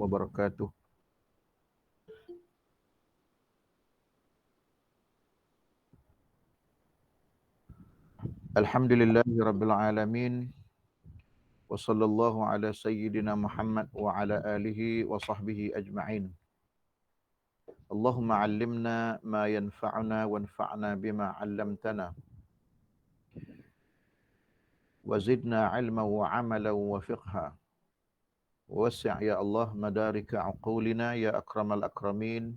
wabarakatuh. Alhamdulillahirabbil alamin wa sallallahu ala sayyidina Muhammad wa ala alihi wa sahbihi ajma'in. Allahumma 'allimna ma yanfa'una wanfa'na bima 'allamtana wa zidna 'ilman wa 'amalan wa fiqha. Wasi' ya Allah madarika 'uqulina ya akramal akramin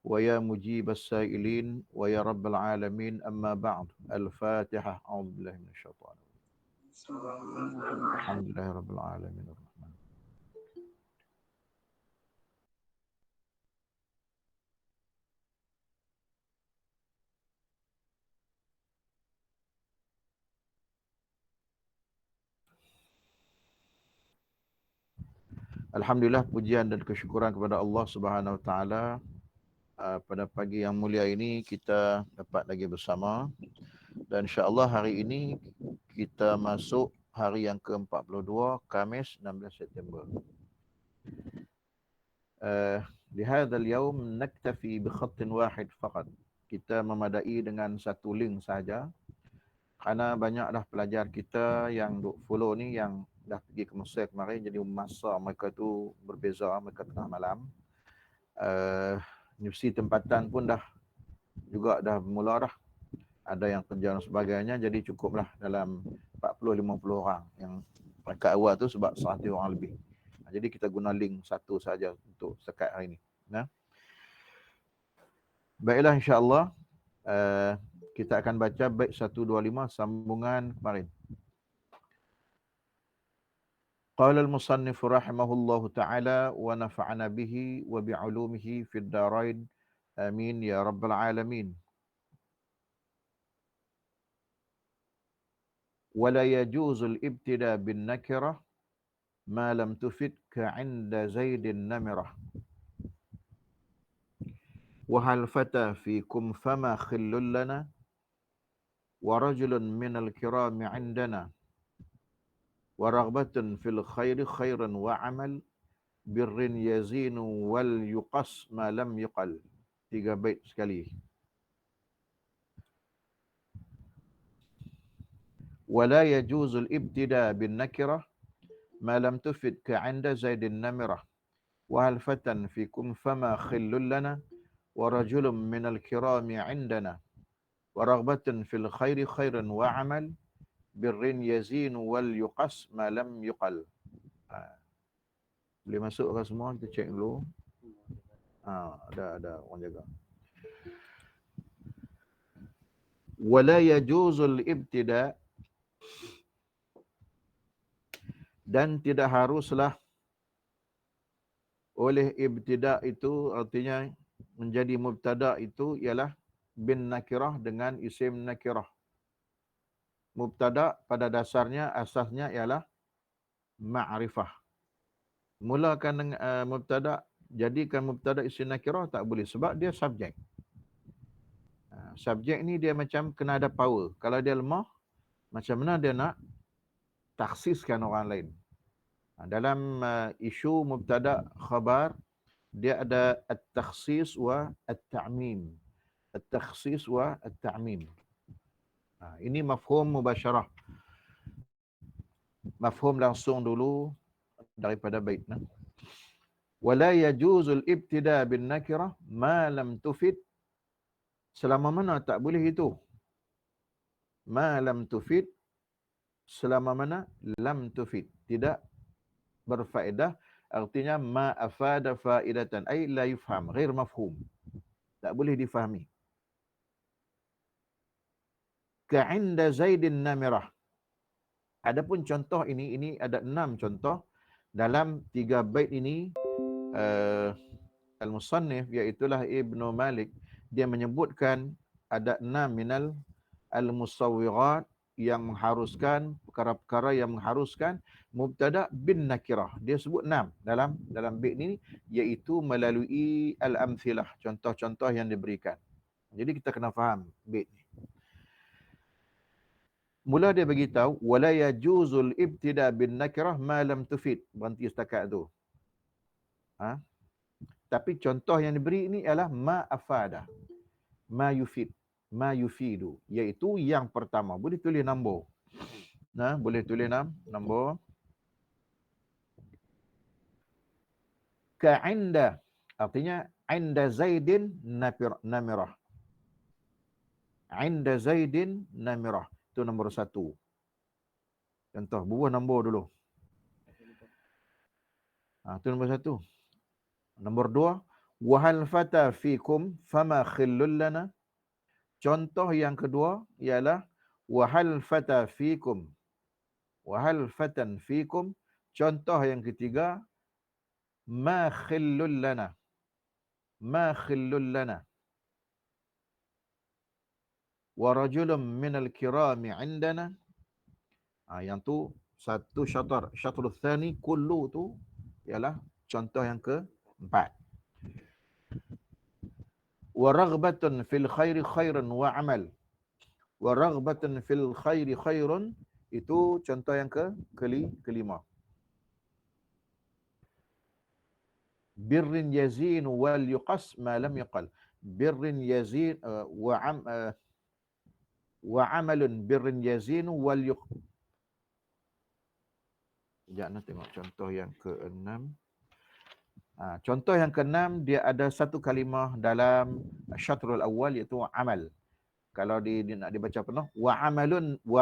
wa ya mujibas sa'ilin wa ya rabbal alamin, amma ba'd. Al-Fatihah. A'udzubillahi minasyaitonir rajim. Alhamdulillahirabbil alamin. Alhamdulillah, pujian dan kesyukuran kepada Allah Subhanahu Wa Taala. Pada pagi yang mulia ini kita dapat lagi bersama, dan insya-Allah hari ini kita masuk hari yang ke-42, Khamis 16 September. Di hadzal yaum naktafi bi khattin wahid faqat. Kita memadai dengan satu link saja, kerana banyak dah pelajar kita yang duk follow ni yang dah pergi ke Mesir kemarin, jadi masa mereka tu berbeza, mereka tengah malam. Universiti tempatan pun dah mula dah. Ada yang kerja dan sebagainya, jadi cukuplah dalam 40-50 orang. Yang peringkat awal tu sebab 100 orang lebih. Jadi kita guna link satu saja untuk sekat hari ini. Nah, baiklah, insya-Allah kita akan baca bait 125 sambungan kemarin. Qala al-musannif rahimahullahu ta'ala wa nafa'ana bihi wa bi'ulumihi fid darain. Amin ya rabbal alamin. ولا يجوز الابتداء بالنكرة ما لم تفدك عند زيد النمرة وهل فتى فيكم فما خل لنا ورجل من الكرام عندنا ورغبة في الخير خيرا وعمل بر يزين وليقص ما لم يقل. 3 bait sekali. ولا يجوز الابتداء بالنكرة ما لم تفدك عند زيد النمرة وهل فتى فيكم فما خل لنا ورجل من الكرام عندنا ورغبة في الخير خيرا وعمل بر يزين وليقص ما لم يقل. Boleh masuk ke semua? Kita cek dulu. Ada orang jaga. Wala yajuzul ibtida', dan tidak haruslah oleh ibtida' itu, artinya menjadi mubtada' itu ialah bin nakirah dengan isim nakirah. Mubtada' pada dasarnya asasnya ialah ma'rifah. Mulakan dengan mubtada', jadikan mubtada' isim nakirah tak boleh sebab dia subjek. Subjek ni dia macam kena ada power. Kalau dia lemah, macam mana dia nak taksiskan orang lain? Dalam isu mubtada' khabar, dia ada at-takhsis wa at-ta'mim. At-takhsis wa at-ta'mim. Ini mafhum mubasyarah. Mafhum langsung dulu daripada bait. Wala yajuzul ibtida' bin nakirah ma lam tufid. Selama mana tak boleh itu? Ma lam tufid, selama mana lam tufid, tidak berfaedah. Artinya ma afada faidatan, ay la yufham, ghair mafhum, tak boleh difahami. Ka'inda Zaidin Namirah. Adapun contoh ini ada 6 contoh dalam 3 bait ini. Al-Musannif, iaitulah Ibnu Malik, dia menyebutkan ada 6 minal al-musawwirat yang mengharuskan, perkara-perkara yang mengharuskan mubtada' bin nakirah. Dia sebut 6 dalam bait ini, iaitu melalui al-amthilah, contoh-contoh yang diberikan. Jadi kita kena faham bait ni. Mula dia beritahu wala yajuzul ibtida' bin nakirah ma lam tufid. Berhenti setakat tu. Ha? Tapi contoh yang diberi ini ialah ma afada, ma yufid, ma yufidu, iaitu yang pertama. Boleh tulis nombor. Nah, boleh tulis nombor. Ka'inda, artinya inda Zaidin namirah. Inda Zaidin namirah. Itu nombor 1. Contoh, bubuh nombor dulu. Itu nombor 1. Nombor 2, wahal fata fikum fama khillul lana. Contoh yang kedua ialah wahal fata fikum. Wahal fatan fikum. Contoh yang ketiga, ma khillul lana. Ma khillul lana. Wa rajulun minal kirami indana. Yang tu satu syatar. Syatrul thani kullu tu ialah contoh yang keempat. Wa raghbatun fil khairi khairun wa amal. Wa raghbatun fil khairi khairun, itu contoh yang kelima. Birrin yazin wal yuqas ma lam yaqal. Birrin yazin wa amalun birrin yazin wal yuq. Sekejap nak tengok contoh yang ke-6. Contoh yang ke-6, dia ada satu kalimah dalam syatrul awal, iaitu amal. Kalau nak dibaca penuh, wa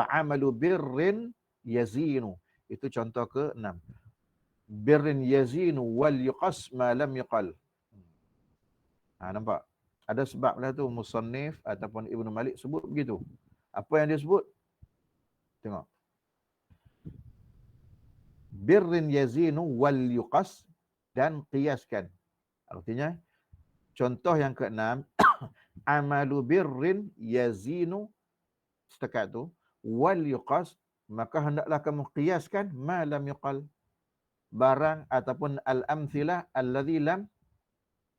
amalu birrin yazinu. Itu contoh ke-6. Birrin yazinu wal yuqas ma lam yuqal. Nampak? Ada sebab lah tu musannif ataupun Ibnu Malik sebut begitu. Apa yang dia sebut? Tengok. Birrin yazinu wal yuqas, dan qiyaskan. Artinya contoh yang ke-6, amalu birrin yazinu, setakat tu, wal yuqas, maka hendaklah kamu qiyaskan ma lam yuqal, barang ataupun al-amthilah alladhi lam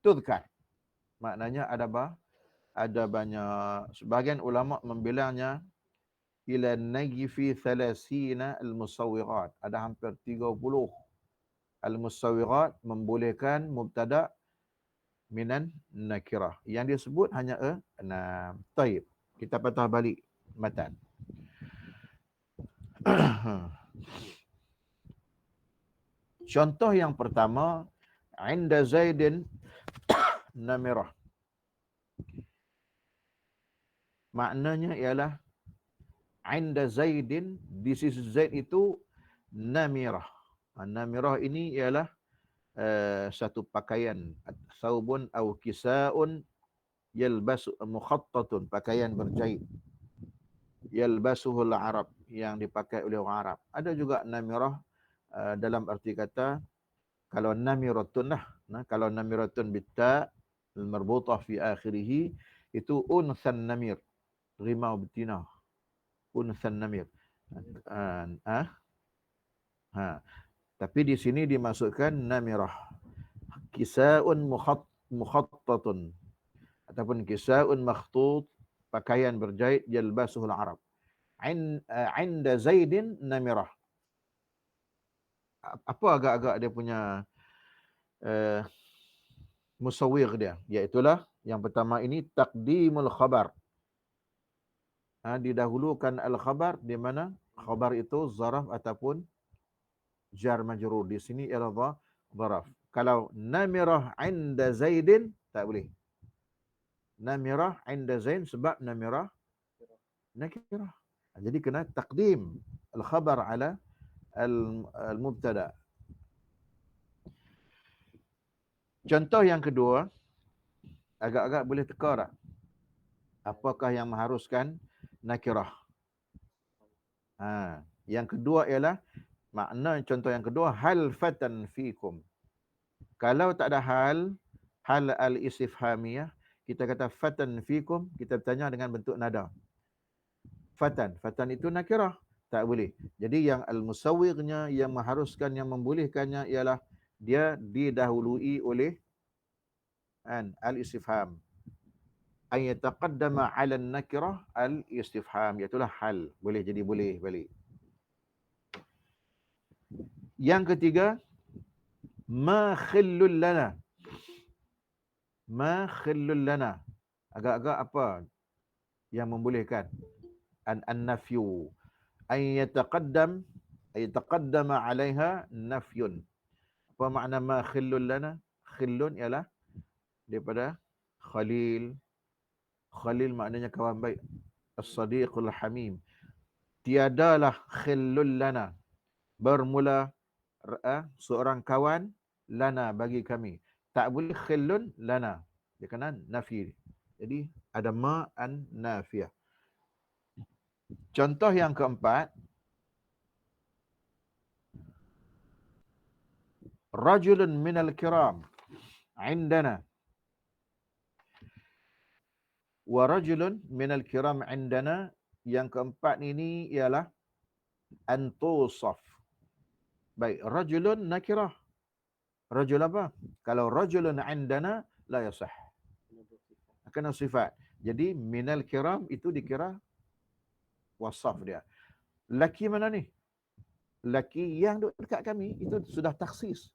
tudhkar. Maknanya ada banyak, sebahagian ulama membilangnya ila najfi 30 al-musawwirat. Ada hampir 30 al-musawwirat membolehkan mubtada minan nakirah. Yang dia sebut hanya 6. Taib. Kita patah balik matan. Contoh yang pertama, inda Zaidin namirah. Maknanya ialah inda Zaidin, di sisi Zaid itu namirah. Namirah ini ialah satu pakaian, saubun au kisaun yalbasu mukhattatun, pakaian berjahit. Yalbasuhul Arab, yang dipakai oleh orang Arab. Ada juga namirah dalam arti kata, kalau namiratun lah, kalau namiratun bitta al-marbutah fi akhirih, itu unsan namir, rimau betina, unsan namir. Tapi di sini dimasukkan namirah, kisaun mukhattatun ataupun kisaun makhtut, pakaian berjahit, yalbasuhul Arab. Inda Zaidin namirah. Apa agak-agak dia punya musawwir dia? Iaitulah yang pertama ini taqdimul khabar. Didahulukan al-khabar, di mana khabar itu zaraf ataupun jar majrur. Di sini ialah zaraf. Kalau namirah inda Zaidin, tak boleh. Namirah inda Zaid, sebab namirah nakirah. Jadi kena taqdim al-khabar ala al-mubtada. Contoh yang kedua, agak-agak boleh teka tak? Apakah yang mengharuskan nakirah? Yang kedua ialah, makna contoh yang kedua, hal fatan fikum. Kalau tak ada hal al-istifhamiyah, kita kata fatan fikum, kita bertanya dengan bentuk nada. Fatan itu nakirah, tak boleh. Jadi yang al-musawwirnya, yang mengharuskan, yang membolehkannya ialah dia didahului oleh al-istifham. Ay yataqaddama 'ala an-nakirah al-istifham, iaitulah hal. Boleh jadi boleh balik. Yang ketiga, Ma khillul lana. Ma khillul lana. Agak-agak apa yang membolehkan? An-nafyu. Ay yataqaddam, ay taqaddama 'alaiha nafyun. Apa makna ma khillul lana? Khillun ialah daripada khalil. Khalil maknanya kawan baik. As-sadiqul hamim. Tiadalah khillul lana. Bermula seorang kawan lana bagi kami. Tak boleh khillun lana. Dia kena nafi. Jadi ada ma an nafiyah. Contoh yang keempat, rajulun minal kiram indana. Wa rajulun minal kiram indana. Yang keempat ini ialah antusaf. Baik, rajulun nakirah. Rajul apa? Kalau rajulun indana la yasah. Kena sifat. Jadi minal kiram itu dikira wasaf dia. Laki mana ni? Laki yang duduk dekat kami itu sudah taksis.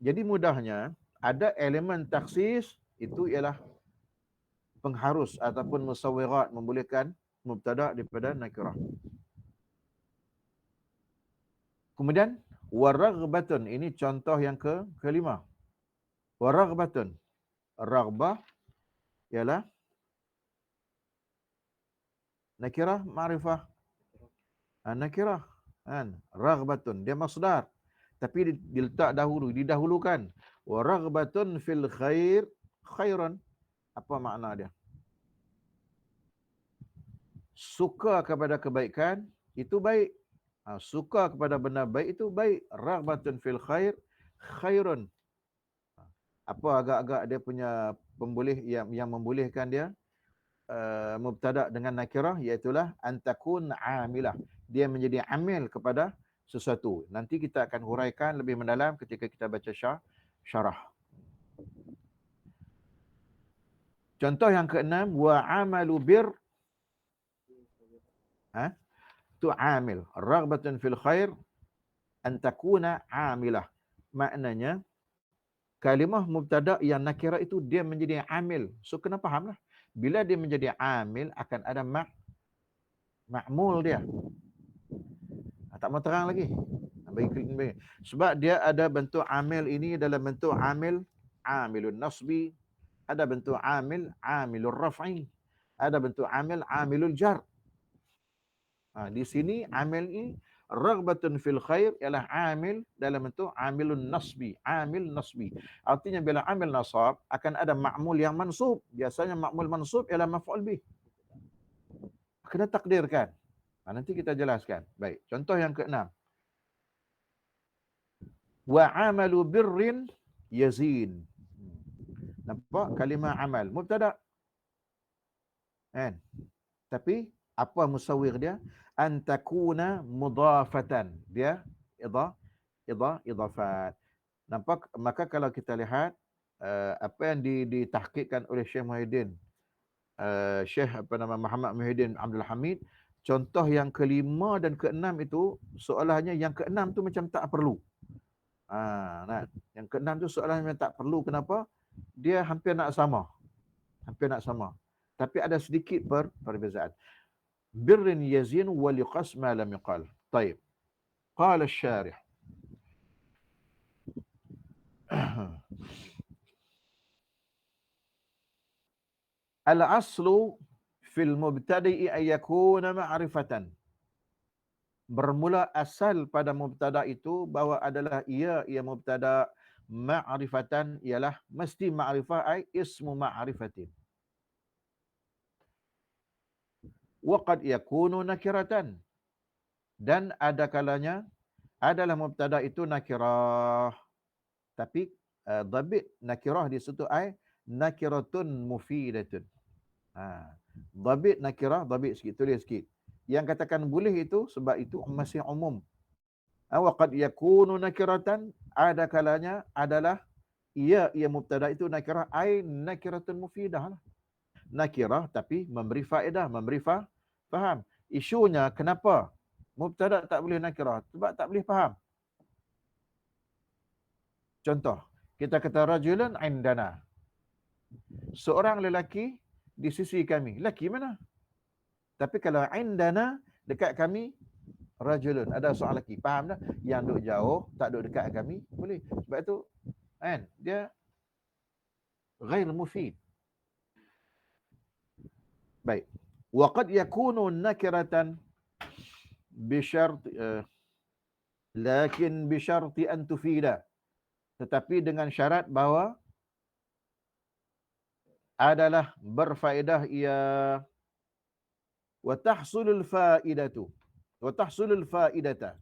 Jadi mudahnya ada elemen taksis itu ialah pengharus ataupun musawwirat, membolehkan mubtada daripada nakirah. Kemudian waraghbatun, ini contoh yang kelima. Waraghbatun, raghbah ialah nakirah ma'rifah. Nakirah kan, raghbatun dia masdar tapi diletak dahulu, didahulukan. Waraghbatun fil khair khairan. Apa makna dia? Suka kepada kebaikan itu baik. Suka kepada benda baik itu baik. Raghbatun fil khair khairun. Apa agak-agak dia punya pemboleh yang membolehkan dia mubtada dengan nakirah, iaitulah antakun amilah. Dia menjadi amil kepada sesuatu. Nanti kita akan huraikan lebih mendalam ketika kita baca syarah. Contoh yang keenam, wa amalu bir tu amil. Raghbatun fil khair an takuna amilah. Maknanya kalimah mubtada yang nakirah itu dia menjadi amil. So kena fahamlah. Bila dia menjadi amil akan ada ma'mul dia. Tak mau terang lagi. Sebab dia ada bentuk amil ini dalam bentuk amil amilun nasbi, ada bentuk amil amilur raf'i, ada bentuk amil amilul jar. Di sini amil ini raghbatun fil khair ialah amil dalam bentuk amilun nasbi, amil nasbi. Artinya bila amil nasab akan ada ma'mul yang mansub. Biasanya ma'mul mansub ialah maf'ul bih. Kena takdirkan. Nanti kita jelaskan. Baik, contoh yang keenam. Wa amalu birrin yazin. Nampak kalimah amal mubtada. Kan? Tapi apa musawwir dia? An takuna mudafatan. Dia idafat. Nampak? Maka kalau kita lihat apa yang ditahqiqkan oleh Syekh Muhyiddin, Syekh Muhammad Muhyiddin Abdul Hamid, contoh yang kelima dan keenam itu soalannya yang keenam tu macam tak perlu. Nah, yang keenam tu soalannya tak perlu. Kenapa? Dia hampir nak sama. Hampir nak sama. Tapi ada sedikit perbezaan. Birrin yazin wa liqas ma lam yuqal. Baik. Qala asy-syarih. Al-aslu fil mubtada'i ay yakuna ma'rifatan. Bermula asal pada mubtada itu bahawa adalah ia mubtada, ma'rifatan ialah mesti ma'rifah ay ismu ma'rifatin. Wa qad yakunu nakiratan. Dan ada kalanya adalah mubtada itu nakirah. Tapi dhabit nakirah di situ ay nakiratun mufidatun. Dhabit nakirah, dhabit sikit, tulis sikit. Yang katakan boleh itu sebab itu masih umum. Wa qad yakunu nakiratan, ada kalanya adalah ia mubtada itu nakirah ay nakiratun mufidah. Nakirah tapi memberi faedah, memberi faham. Isunya kenapa mubtada tak boleh nakirah? Sebab tak boleh faham. Contoh, kita kata rajulun indana. Seorang lelaki di sisi kami. Lelaki mana? Tapi kalau indana, dekat kami, rajulun. Ada seorang lelaki. Faham tak? Yang duduk jauh, tak duduk dekat kami, boleh. Sebab itu, kan, dia ghair mufid. Baik. Waqad yakunu nakiratan bisyarti lakin bisyarti an tufida. Tetapi dengan syarat bahawa adalah berfaedah ia wa tahsulul faidatu wa tahsulul faidata,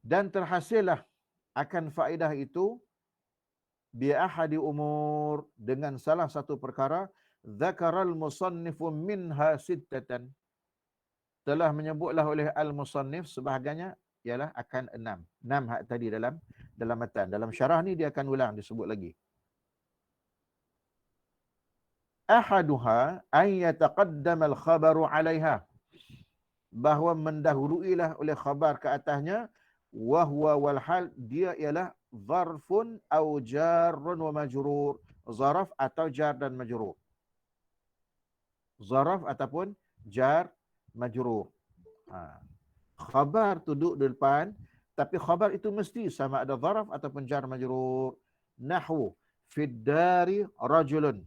dan terhasillah akan faedah itu bi ahadi umur, dengan salah satu perkara, dzakaral musannifu minha sittatan, telah menyebutlah oleh al-musannif sebahagiannya ialah akan 6. 6 hak tadi dalam matan. Dalam syarah ni dia akan ulang disebut lagi. Ahaduha an yataqaddama al-khabaru 'alaiha, bahawa mendahuluilah oleh khabar ke atasnya, wa huwa wal hal, dia ialah zarfun au jarrun wa majrur, zaraf atau jar dan majrur. Zaraf ataupun jar majrur. Khabar tu duduk di depan, tapi khabar itu mesti sama ada zaraf ataupun jar majrur. Nahwu fid dari rajulun.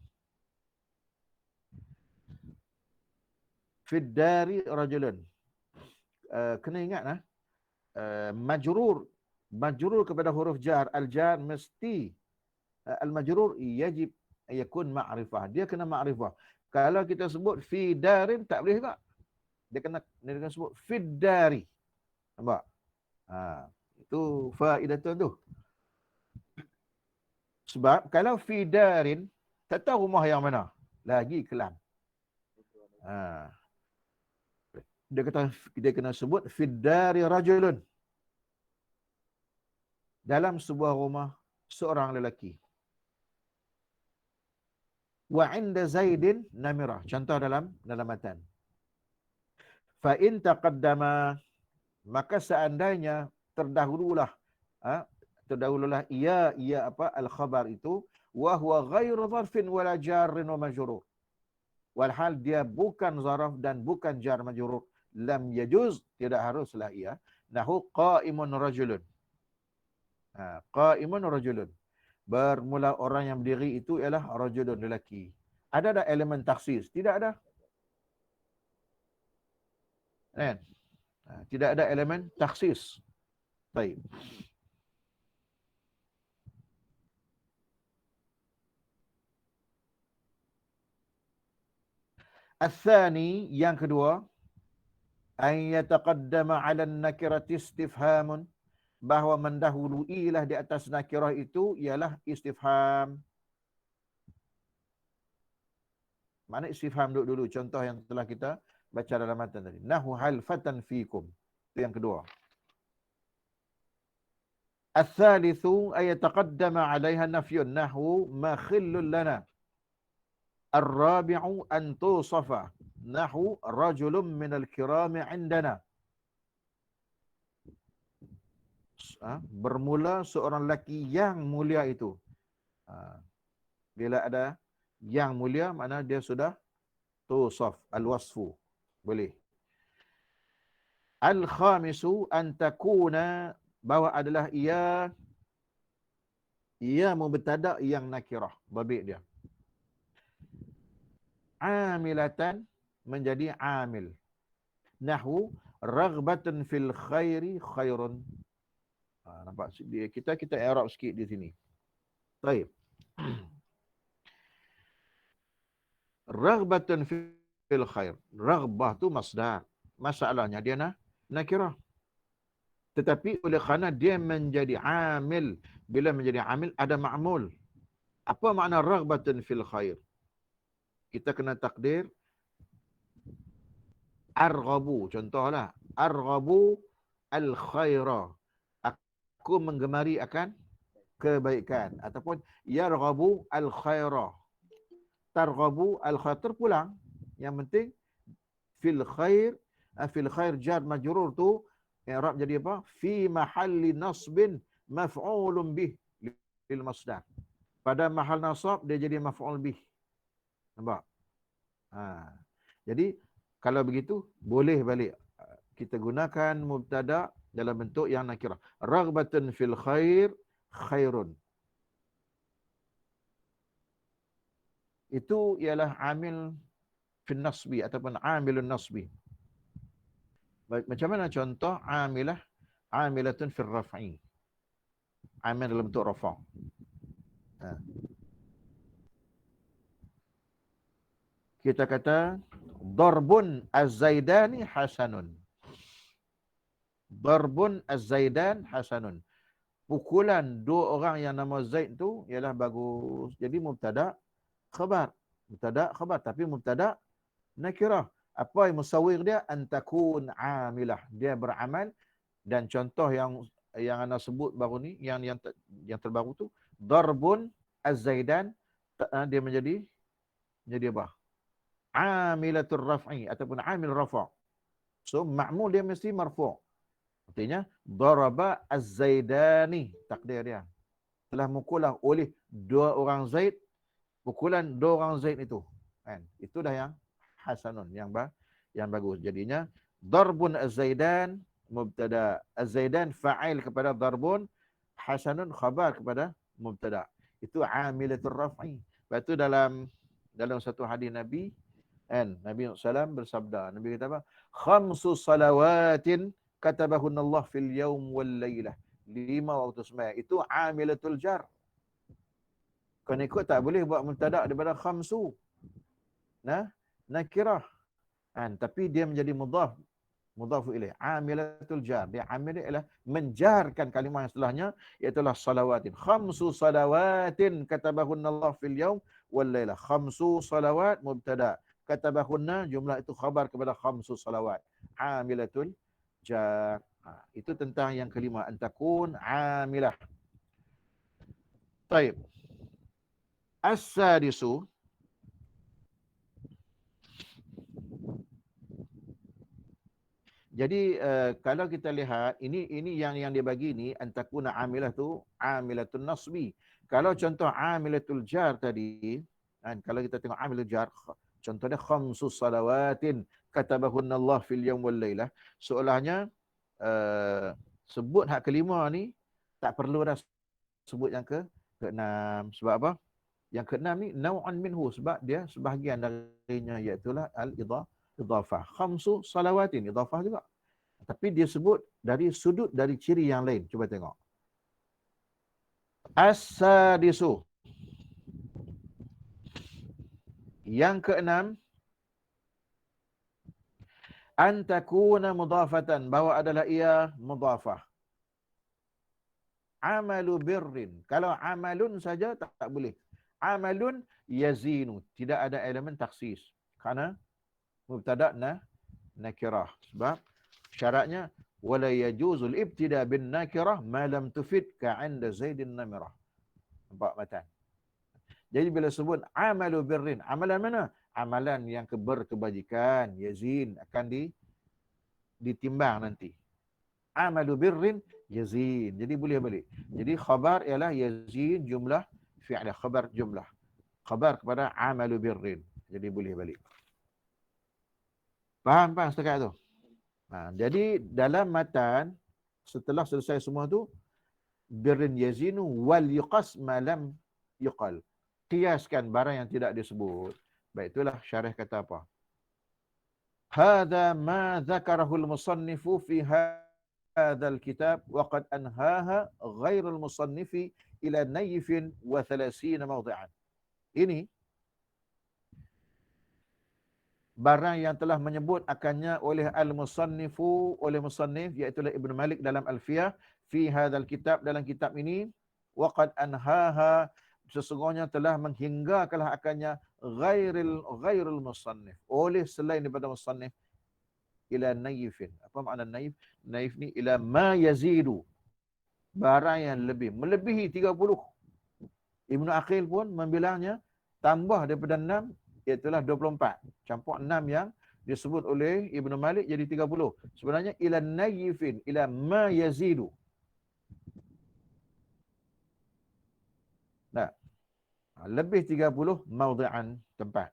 Fid dari rajulun. Kena ingat majrur kepada huruf jar, al-jar mesti al-majrur yajib yakun ma'rifah. Dia kena ma'rifah. Kalau kita sebut fi darin tak boleh juga. Dia kena sebut fid dari. Nampak? Itu faedah tu. Sebab kalau fi darin, tak tahu rumah yang mana. Lagi kelam. Dia kena sebut fi dari rajulun. Dalam sebuah rumah seorang lelaki. Wa inda Zaidin namirah. Contoh dalam matan. Fa in taqaddama, maka seandainya terdahululah ia apa al-khabar itu, wa huwa ghairu zarfin wala jarrin wa majrur, walhal dia bukan zaraf dan bukan jar majrur, lam yajuz, tidak haruslah ia, nahu qa'imun rajulun. Qa'imun rajulun, bermula orang yang berdiri itu ialah rajulun, lelaki. Ada tak elemen taksis? Tidak ada. Kan? Tidak ada elemen taksis. Baik. Al-thani, yang kedua, an yataqaddama 'ala an-nakirati istifhamun, bahawa mendahuluilah di atas nakirah itu ialah istifham. Mana istifham dulu? Contoh yang telah kita baca dalam matan tadi. Nahu hal fatan fikum. Itu yang kedua. Al-thalithu ay yataqaddama 'alaiha nafyun, nahu ma khillul lana. Ar-rabi'u an tusafa, nahu rajulun minal kirami 'indana. Bermula seorang lelaki yang mulia itu. Bila ada yang mulia, makna dia sudah tusaf, al-wasfu. Boleh. Al-khamisu an takuna, bahawa adalah ia mubtada yang nakirah, babik dia. Amilatan, menjadi amil. Nahwu raghbatan fil khairi khairun. Nampak kita i'rab sikit di sini. Baik. Raghbatan fil khair. Raghbah tu masdar. Masalahnya dia nakirah. Tetapi oleh kerana dia menjadi amil, bila menjadi amil ada ma'mul. Apa makna raghbatan fil khair? Kita kena takdir arghabu, contohlah arghabu al khaira, aku menggemari akan kebaikan, ataupun yarghabu al khaira, targhabu al khair, terpulang. Yang penting fil khair jar majrur tu i'rab jadi apa? Fi mahalli nasbin maf'ulun bih lil masdar. Pada mahal nasab dia jadi maf'ul bih. Nampak? Ha. Jadi kalau begitu boleh balik kita gunakan mubtada dalam bentuk yang nakirah. Raghbatun fil khair khairun. Itu ialah amil fil nasbi ataupun amilun nasbi. Baik, macam mana contoh amilah? Amilatun fil raf'i. Amil dalam bentuk rafa'. Ha. Kita kata darbun az-zaidani hasanun. Darbun az-zaidan hasanun. Pukulan dua orang yang nama Zaid tu ialah bagus. Jadi mubtada khabar. Mubtada khabar tapi mubtada nakirah. Apa yang musawwir dia? Antakun amilah. Dia beramal dan contoh yang anda sebut baru ni yang terbaru tu darbun az-zaidan dia menjadi apa? Amilatul raf'i ataupun amil rafa'. So ma'mul dia mesti marfu'. Artinya daraba az-zaidani, takdir dia. Telah mukulah oleh dua orang Zaid, pukulan dua orang Zaid itu. Kan? Itu dah yang hasanun, yang bagus. Jadinya darbun az-zaidan mubtada, az-zaidan fa'il kepada darbun, hasanun khabar kepada mubtada. Itu amilatul raf'i. Lepas tu dalam satu hadis Nabi, kan, Nabi SAW bersabda, Nabi kata apa? Khamsu salawatin katabahun Allah fil yaum wal laylah. 5 waktu sembahyang. Itu amilatul jar. Kau ikut tak boleh buat mubtada daripada khamsu. Nah, nakirah. Kan, tapi dia menjadi mudhaf ilaih. Amilatul jar. Dia amil ialah menjarkan kalimah yang setelahnya, iaitu salawatin. Khamsu salawatin katabahun Allah fil yaum wal laylah. Khamsu salawat mubtada. Katabahunna jumlah itu khabar kepada khamsu salawat. Amilatul jar. Itu tentang yang kelima, antakun amilah. Taib. As-sadisu. Jadi kalau kita lihat ini yang dia bagi ni antakuna amilah tu amilatun nasbi. Kalau contoh amilatul jar tadi, kan, kalau kita tengok amilatul jar, contohnya khamsu salawatin katabahunna Allah fil yaum wal lailah, seolahnya sebut hak kelima ni tak perlu dah sebut yang keenam. Sebab apa? Yang keenam ni nau'an minhu, sebab dia sebahagian darinya, iaitu al-idhafah. Khamsu salawatin, idhafah juga. Tapi dia sebut dari sudut, dari ciri yang lain. Cuba tengok. As-sadisu. Yang keenam, antakuna mudhafatan, bahwa adalah ia mudhafah. Amalu birrin. Kalau amalun saja tak boleh. Amalun yazinu. Tidak ada elemen taksis. Kerana mubtada' nakirah. Sebab syaratnya wala yajuzul ibtida bin nakirah ma lam tufid ka'inda zaidin namirah. Nampak matan? Jadi bila sebut amalu birrin, amalan mana? Amalan yang berkebajikan, yazin, akan ditimbang nanti. Amalu birrin yazin. Jadi boleh balik. Jadi khabar ialah yazin jumlah fi'lah, khabar jumlah. Khabar kepada amalu birrin. Jadi boleh balik. Faham setakat tu? Jadi dalam matan, setelah selesai semua tu, birrin yazinu wal yuqas ma lam yuqal. Kiaskan barang yang tidak disebut. Baik, itulah syarah kata apa? Hadha ma dzakarahu al-musannifu fi hadzal kitab wa qad anhaha ghairu al-musannifi ila nayfin wa 30 mawdi'an. Ini barang yang telah menyebut akannya oleh al-musannifu, oleh musannif, iaitu Ibn Malik dalam Alfiyah, fi hadzal kitab, dalam kitab ini, wa qad anhaha, sesungguhnya telah menghinggakanlah akannya ghairul musannif, oleh selain daripada musannif, ila naifin. Apa makna naif? Naif ni ila ma yazidu, barang yang lebih, melebihi 30. Ibnu Aqil pun membilangnya tambah daripada 6, iaitulah 24. Campur 6 yang disebut oleh Ibnu Malik jadi 30. Sebenarnya ila nayifin, ila ma yazidu. Nah, lebih 30 maudhi'an tempat.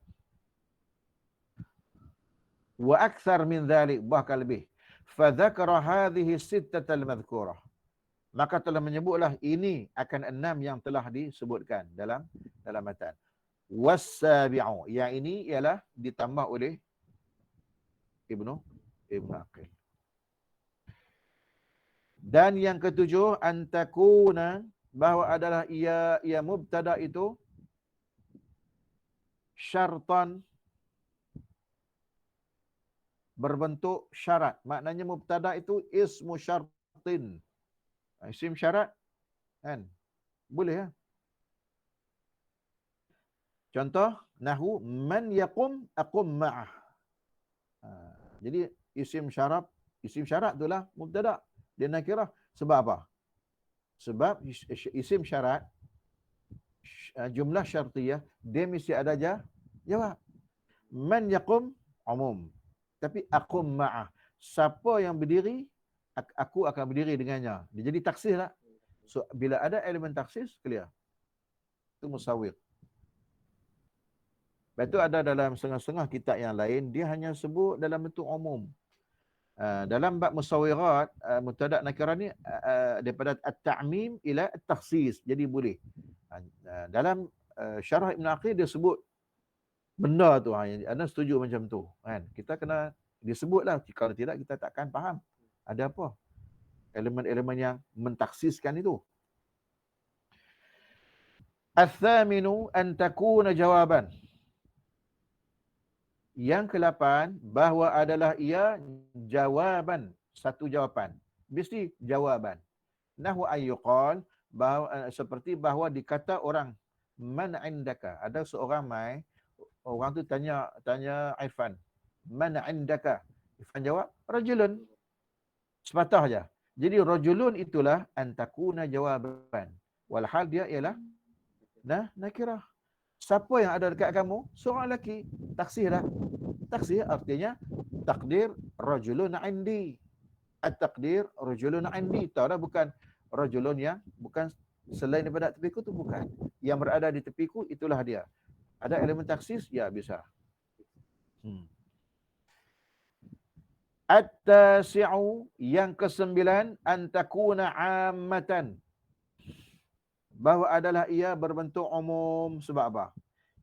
Wa akthar min dhalik, bahkan lebih. Fadzakara hadhihi sittatal madhkurah. Maka telah menyebutlah ini akan 6 yang telah disebutkan dalam matan. Wassabi'u, yang ini ialah ditambah oleh Ibnu Aqil. Dan yang ketujuh, antakuna, bahawa adalah ia mubtada itu syartan, berbentuk syarat. Maknanya mubtada itu ismu syartin. Isim syarat kan? Boleh ya? Contoh nahwu man yaqum aqum ma'ah. Jadi isim syarat itulah mubtada. Dia nakirah. Sebab apa? Sebab isim syarat, jumlah syartiyah, dia mesti ada jawab. Man yaqum umum. Tapi aqum ma'ah. Siapa yang berdiri, aku akan berdiri dengannya. Dia jadi taksis lah. So, bila ada elemen taksis, clear. Itu musawir. Lepas tu ada dalam setengah-setengah kitab yang lain, dia hanya sebut dalam bentuk umum. Dalam bab musawirat, mubtada nakirah ni daripada at-ta'mim ila at-takhsis. Jadi boleh. Dalam syarah Ibn Aqil dia sebut benda tu. Anda setuju macam tu. Kan? Kita kena disebutlah. Kalau tidak, kita takkan faham. Ada apa? Elemen-elemen yang mentaksiskan itu. Al-thaminu an takuna jawaban. Yang ke-8, bahawa adalah ia jawaban, satu jawapan. Mesti jawaban. Nahwu ayyuqal, seperti bahawa dikata orang, man indaka. Ada seorang orang tu tanya Irfan, man indaka? Irfan jawab, rajulun. Sepatah saja. Jadi rajulun itulah antakuna jawaban. Walhal dia ialah nakirah. Siapa yang ada dekat kamu? Seorang lelaki. Taksir dah. Taksir artinya takdir rajulun indi. At-takdir rajulun indi. Tahu dah, bukan rajulun yang bukan selain daripada tepiku tu, bukan. Yang berada di tepiku itulah dia. Ada elemen taksis? Ya, bisa. At-tasi'u, yang ke-9, antakuna ammatan. Bahawa adalah ia berbentuk umum. Sebab apa?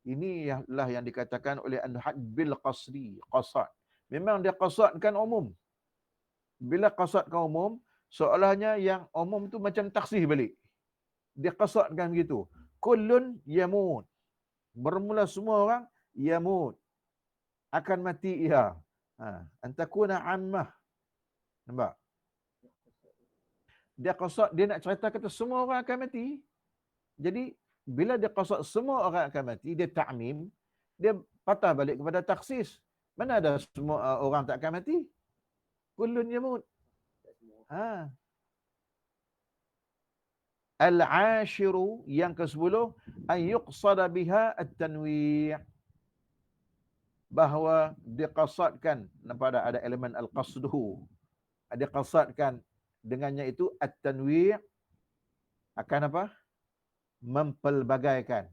Inilah yang dikatakan oleh An-Nuhat bil qasri, qasad. Memang dia qasadkan umum. Bila qasadkan umum, seolahnya yang umum tu macam taksih balik. Dia qasadkan begitu. Kullun yamut. Bermula semua orang yamut. Akan mati ia. Antakuna ammah. Nampak? Dia qasad, dia nak cerita kata semua orang akan mati. Jadi bila dia qasad semua orang akan mati, dia ta'mim, dia patah balik kepada taksis. Mana ada semua orang tak akan mati? Kullun yamut. Al-ashiru, yang ke-10, an yuqsada biha at-tanwi'. Bahawa diqasadkan, pada ada elemen al-qasduhu. Diqasadkan dengannya itu at-tanwi', akan apa? Mempelbagaikan.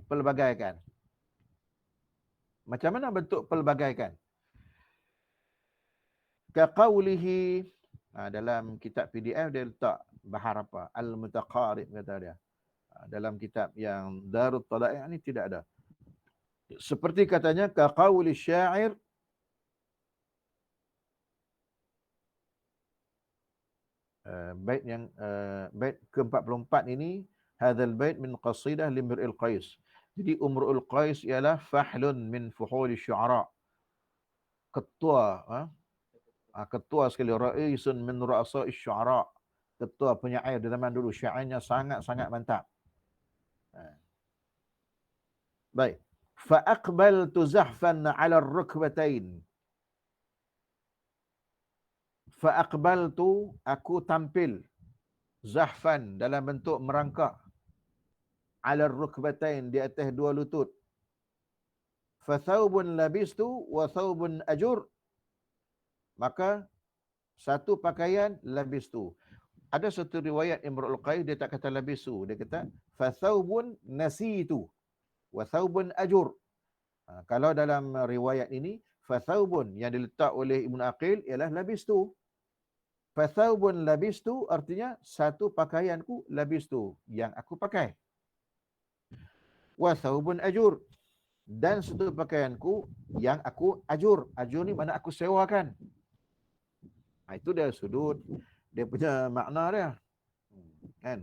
Pelbagaikan. Macam mana bentuk pelbagaikan? Kaqaulihi, dalam kitab PDF dia letak bahar apa? Al-Mutaqarib kata dia. Dalam kitab yang Darut Tala'i' ni tidak ada. Seperti katanya kaqauli syair, bait yang bait ke-44 ini, hadzal bait min qasidah limrul qais. Jadi Umrul Qais ialah fahlun min fuhul syu'ara. Ketua, ketua sekali, raisun min ru'asa syu'ara. Ketua penyair di zaman dulu, syairnya sangat-sangat mantap. Baik. Fa aqbaltu zahfan 'ala ar-rukbatain. Fa aqbaltu, aku tampil, zahfan, dalam bentuk merangkak, 'ala ar-rukbatain, di atas dua lutut. Fathawbun labistu wa thawbun ajur. Maka satu pakaian labistu. Ada satu riwayat Imrul Qais dia tak kata labistu, dia kata fathawbun nasitu wa thawbun ajur. Kalau dalam riwayat ini fathawbun yang diletak oleh Ibnu Aqil ialah labistu. Fathawbun labistu artinya satu pakaianku labistu yang aku pakai. Wa thawbun ajur, dan satu pakaianku yang aku ajur. Ajur ni mana aku sewakan. Itu dia sudut, dia punya makna dia. Kan?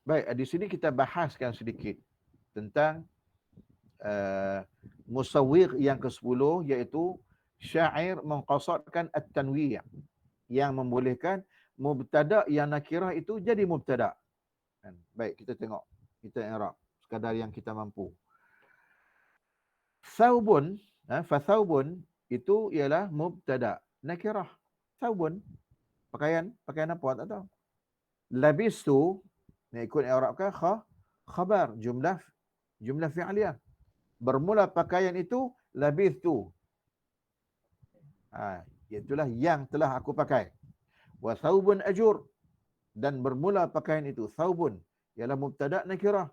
Baik, di sini kita bahaskan sedikit tentang musawwir yang ke-10, iaitu syair mengqasadkan at-tanwi', yang membolehkan mubtada yang nakirah itu jadi mubtada. Kan? Baik, kita tengok, kita i'rab sekadar yang kita mampu. Thawbun, fa thawbun itu ialah mubtada nakirah. Thawbun, pakaian apa tak tahu. Labistu, ni ikut i'rab ke khabar, jumlah fi'liyah. Bermula pakaian itu labistu. Itulah yang telah aku pakai. Wa thawbun ajur, dan bermula pakaian itu thawbun ialah mubtada nakirah,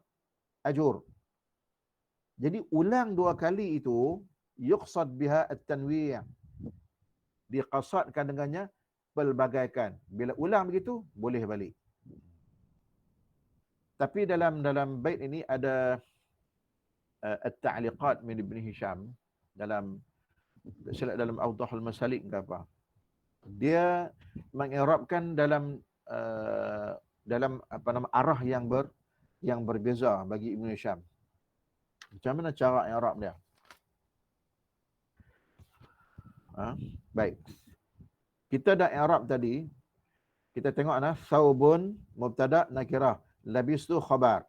ajur. Jadi ulang dua kali itu yuqsad biha at-tanwi', diqasadkan dengannya pelbagaikan. Bila ulang begitu boleh balik. Tapi dalam bait ini ada at-ta'liqat min Ibn Hisham dalam Awdahul Masalik ke apa. Dia mengirabkan dalam arah yang berbeza bagi Ibn Hisham. Macam mana cara i'rab dia? Baik. Kita dah i'rab tadi. Kita tengok thawbun mubtada nakirah, labistu khabar.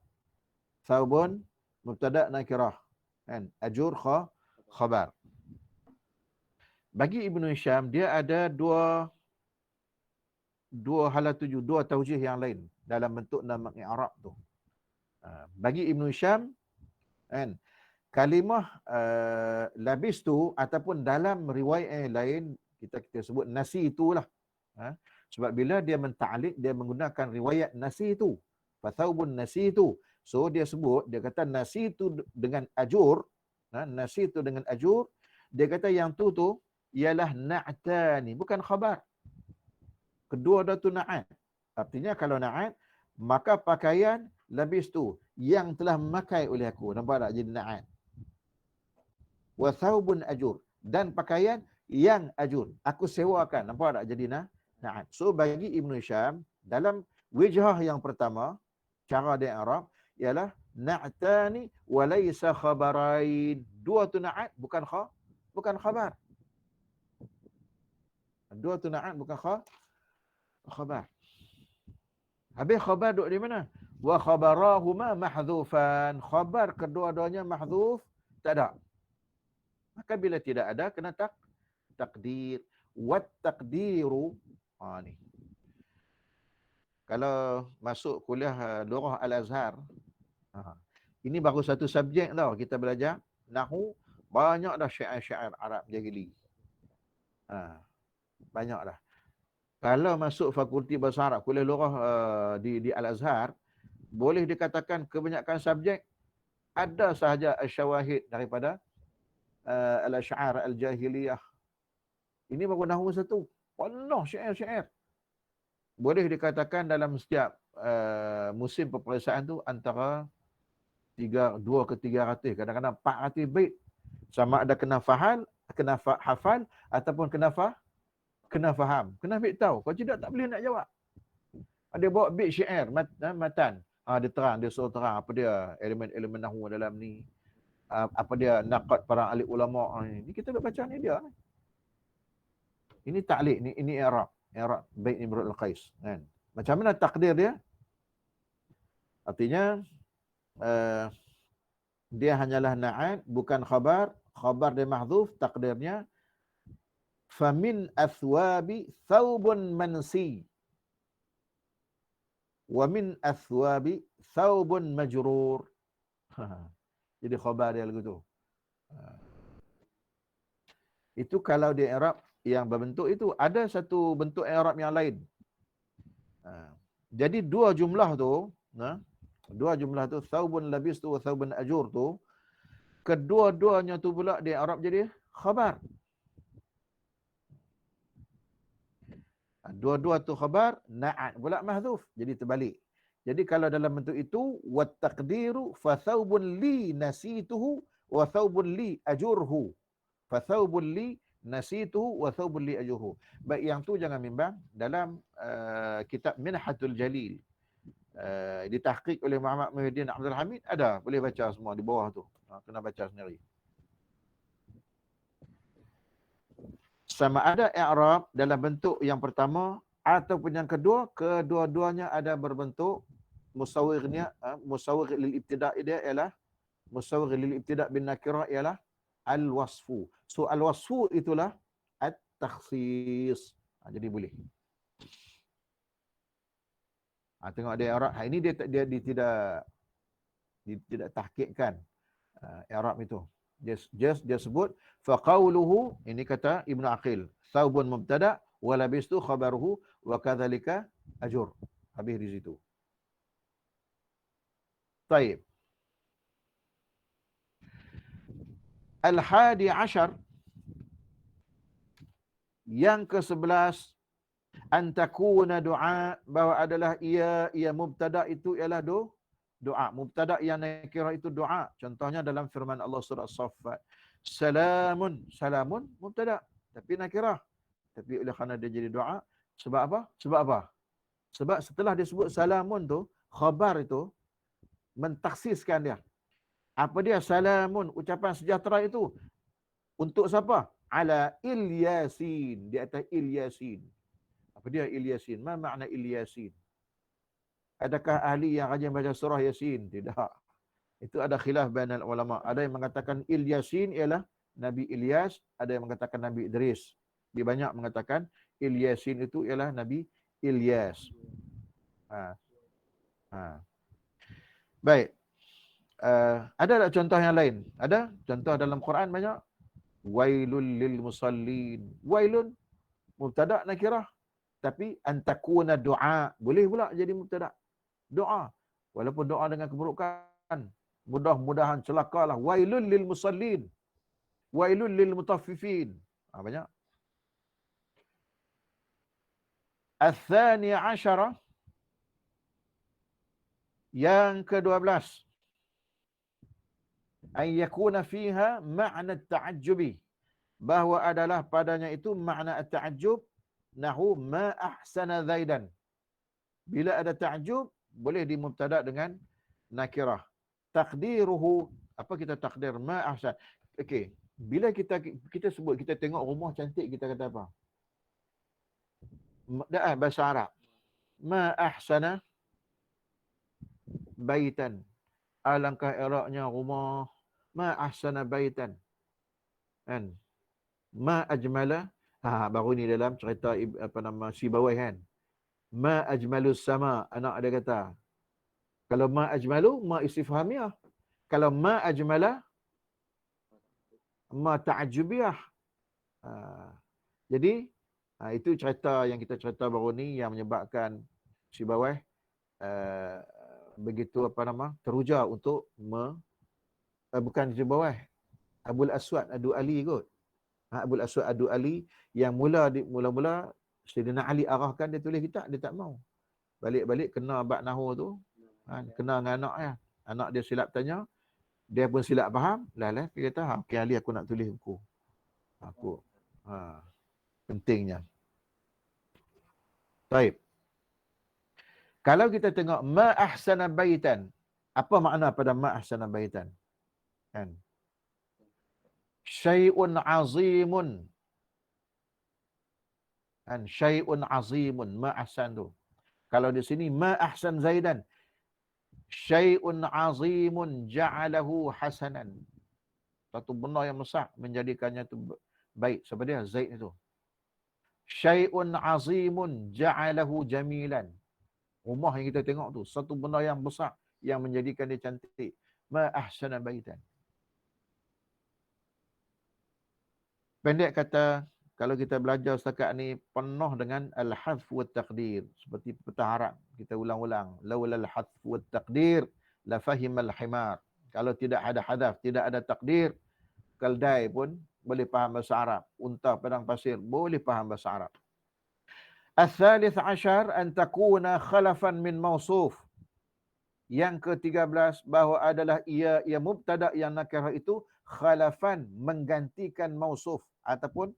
Thawbun mubtada nakirah, kan? Ajur khabar. Bagi Ibnu Hisham dia ada dua hala tuju, dua taujih yang lain dalam bentuk nama i'rab tu. Bagi Ibnu Hisham, kan, kalimah labistu ataupun dalam riwayat yang lain kita sebut nasi itulah. Sebab bila dia menta'liq, dia menggunakan riwayat nasi itu. Fathawbun nasi itu. So dia sebut, dia kata nasi itu dengan ajur, nasi itu dengan ajur, dia kata yang tu ialah na'tani, bukan khabar. Kedua dah tu na'at. Artinya kalau na'at, maka pakaian labistu yang telah memakai oleh aku. Nampak tak jadi na'at? Wa thawbun ajur, dan pakaian yang ajur, aku sewakan. Nampak tak jadi na'at? So bagi Ibnu Hisham, dalam wijhah yang pertama, cara dia i'rab ialah na'tani wa laysa khabarain. Dua tu na'at, bukan khabar. Dua tu na'at, bukan khabar. Habis khabar duduk di mana? Wa khabarahuma mahdhufan. Khabar kedua-duanya mahdhuf, tak ada. Maka bila tidak ada, kena takdir. Wat takdiru, ni. Kalau masuk kuliah Lurah Al-Azhar, ini baru satu subjek tau kita belajar nahwu, banyak dah syair-syair Arab jahili. Banyak dah. Kalau masuk fakulti bahasa Arab, kuliah Lurah di Al-Azhar, boleh dikatakan kebanyakan subjek ada sahaja syawahid daripada al-asy'ar al-jahiliyah. Ini baru nahwu satu. Penuh syair-syair. Boleh dikatakan dalam setiap musim peperiksaan tu antara 2 ke 300, kadang-kadang 400 bait. Sama ada kena hafal ataupun kena faham. Kena ambil tahu. Kalau tidak, tak boleh nak jawab. Dia bawa bait syair, matan. Dia terang, dia suruh terang apa dia elemen-elemen nahwu dalam ni. Apa dia naqad para ahli ulama. Ni kita nak baca ni dia. Ini ta'liq, ini i'rab bait Imrul Qais, kan. Macam mana takdir dia? Artinya dia hanyalah na'at, bukan khabar. Khabar dia mahdhuf, takdirnya famin athwabi thawbun mansi wa min athwabi thawbun majrur. Jadi khabar dia lagu tu. Itu kalau di i'rab yang berbentuk itu. Ada satu bentuk i'rab yang lain. Jadi dua jumlah tu, dua jumlah tu, thawbun labistu wa thawbun ajur tu, kedua-duanya tu pula di i'rab jadi khabar. Dua-dua tu khabar, na'at pula mahdzuf, jadi terbalik. Jadi kalau dalam bentuk itu, wa taqdiru fa thawbun li nasituhu wa thawbun li ajurhu. Fa thawbun li nasituhu wa thawbun li ajurhu. Baik, yang tu jangan bimbang. Dalam kitab Minhatul Jalil, ditahqiq oleh Muhammad Muhyiddin Abdul Hamid, ada, boleh baca semua di bawah tu. Kena baca sendiri. Sama ada i'rab dalam bentuk yang pertama ataupun yang kedua, kedua-duanya ada berbentuk musawwirnya, musawwir lil ibtida' dia ialah musawwir lil ibtida' bin nakirah ialah al-wasfu. So al-wasfu itulah at-takhsis. Jadi boleh. Tengok dia i'rab. Ini dia tidak tahqiqkan i'rab itu. Just dia sebut faqauluhu, ini kata Ibnu Aqil, thawbun mubtada wa labistu khabaruhu wa kadzalika ajur. Habis di situ. Baik. Al-hadi ashar, yang ke-11, antakuna doa, bahawa adalah ia mubtada itu ialah doa. Mubtada yang nakirah itu doa. Contohnya dalam firman Allah surah As-Saffat, salamun, salamun mubtada tapi nakirah. Tapi oleh kerana dia jadi doa, sebab apa? Sebab setelah dia sebut salamun tu, khabar itu mentaksiskan dia. Apa dia salamun, ucapan sejahtera itu untuk siapa? Ala Ilyasin, di atas Ilyasin. Apa dia Ilyasin? Ma makna Ilyasin? Adakah ahli yang rajin baca surah Yasin? Tidak. Itu ada khilaf bainal ulama. Ada yang mengatakan Ilyasin ialah Nabi Ilyas, ada yang mengatakan Nabi Idris. Dia banyak mengatakan Ilyasin itu ialah Nabi Ilyas. Baik. Ada tak contoh yang lain? Ada contoh dalam Quran banyak. Wailul lil musallin. Wailun mubtada nakirah, tapi antakuna doa, boleh pula jadi mubtada. Doa. Walaupun doa dengan keburukan. Mudah-mudahan celakalah. Wailul lil musallin. Wailul lil mutaffifin. Banyak. Al-thani asyara, yang ke-12, an yakuna fiha ma'na at-ta'ajjubi, bahawa adalah padanya itu makna at-ta'ajjub, nahu ma ahsana zaidan. Bila ada ta'ajjub, boleh dimubtada dengan nakirah. Taqdiruhu, apa kita takdir? Ma ahsan. Okey, bila kita sebut, kita tengok rumah cantik, kita kata apa? Bahasa Arab. Ma ahsana baitan. Alangkah eloknya rumah. Ma ahsana baitan. Kan? Ma ajmala. Baru ni dalam cerita Sibawai kan. Ma ajmalus sama. Anak dia kata. Kalau ma ajmalu, ma istifhamiyah. Kalau ma ajmala, ma ta'ajjubiyah. Jadi, itu cerita yang kita cerita baru ni yang menyebabkan Sibawai begitu teruja untuk bukan Sibawai, Abul Aswad Adu Ali kot. Abul Aswad Adu Ali yang mula-mula Sayyidina Ali arahkan dia tulis kitab, dia tak mau. Balik-balik kena bab nahwu tu, kena dengan anak dia. Anak dia silap tanya, dia pun silap faham. Lah dia kata, okey Ali, aku nak tulis buku. Pentingnya. Baik. Kalau kita tengok ma ahsana baitan, apa makna pada ma ahsana baitan? Kan? Syai'un azimun. Kan? Syai'un azimun, ma ahsan tu. Kalau di sini ma ahsan zaidan. Syai'un azimun ja'alahu hasanan. Satu benda yang besar menjadikannya tu baik. Siapa dia? Zaid itu. Syai'un azimun ja'alahu jamilan. Rumah yang kita tengok tu, satu benda yang besar yang menjadikan dia cantik. Ma ahsana baitan. Pendek kata, kalau kita belajar setakat ni penuh dengan al-hadf wa taqdir. Seperti petah Arab. Kita ulang-ulang. Laula al-hadf wa taqdir la fahimal himar. Kalau tidak ada hadaf, tidak ada takdir, keldai pun boleh faham bahasa Arab. Unta padang pasir boleh faham bahasa Arab. Al-thalith ashar an takuna khalafan min mausuf. Yang ke-13 bahawa adalah ia mubtada yang nakirah itu khalafan menggantikan mausuf ataupun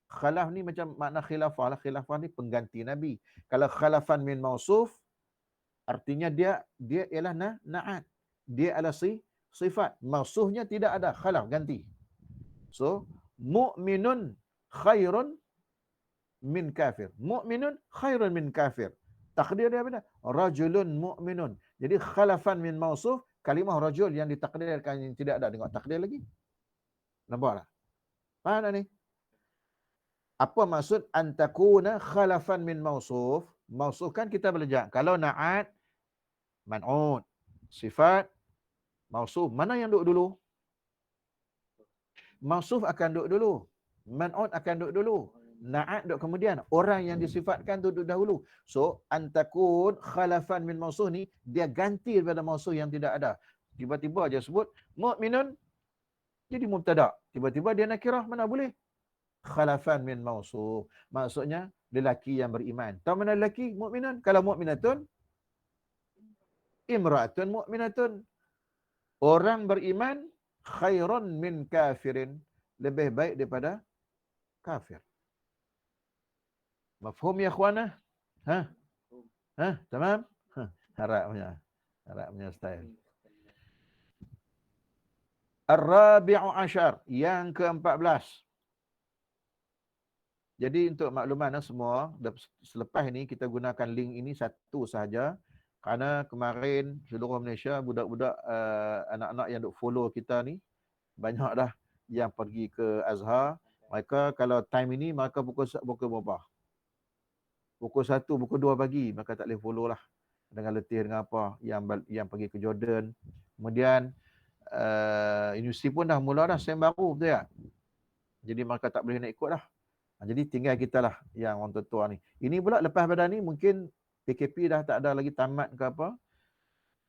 khalaf ni macam makna khilafah lah. Khilafah ni pengganti Nabi. Kalau khalafan min mausuf artinya dia ialah na'at. Dia adalah sifat. Mausufnya tidak ada, khalaf ganti. So mu'minun khairun min kafir. Mu'minun khairun min kafir. Takdir dia apa? Rajulun mu'minun. Jadi khalafan min mausuf, kalimah rajul yang ditakdirkan yang tidak ada. Tengok takdir lagi. Nampak tak? Faham tak ni? Apa maksud antakuna khalafan min mausuf? Mausuf kan kita belajar. Kalau na'at, man'ud. Sifat, mausuf. Mana yang duduk dulu? Mausuf akan duduk dulu. Man'ud akan duduk dulu. Na'at duduk kemudian. Orang yang disifatkan tu duduk dahulu. So, antakun khalafan min mausuf ni, dia ganti daripada mausuf yang tidak ada. Tiba-tiba aja sebut, mu'minun, jadi mubtada. Tiba-tiba dia nakirah, mana boleh? Khalafan min mausuf. Maksudnya, lelaki yang beriman. Tahu mana lelaki? Mu'minun. Kalau mu'minatun, imra'atun mu'minatun. Orang beriman, khairun min kafirin. Lebih baik daripada kafir. Mafhum ya akhwana? Ha? Ha? Tamam? Ha. Harap punya style. Ar-rabi'u ashar. Yang ke-14. Jadi untuk makluman semua, selepas ini kita gunakan link ini satu sahaja. Kerana kemarin seluruh Malaysia, budak-budak, anak-anak yang duk follow kita ni, banyak dah yang pergi ke Azhar. Mereka kalau time ini, mereka pukul berapa? Pukul 1, pukul 2 pagi, mereka tak boleh follow lah. Dengan letih, dengan apa, yang pergi ke Jordan. Kemudian, universiti pun dah mula dah, sem baru, betul tak? Jadi mereka tak boleh nak ikut dah. Jadi tinggal kita lah yang orang tua ni. Ini pula lepas pada ni, mungkin PKP dah tak ada lagi tamat ke apa.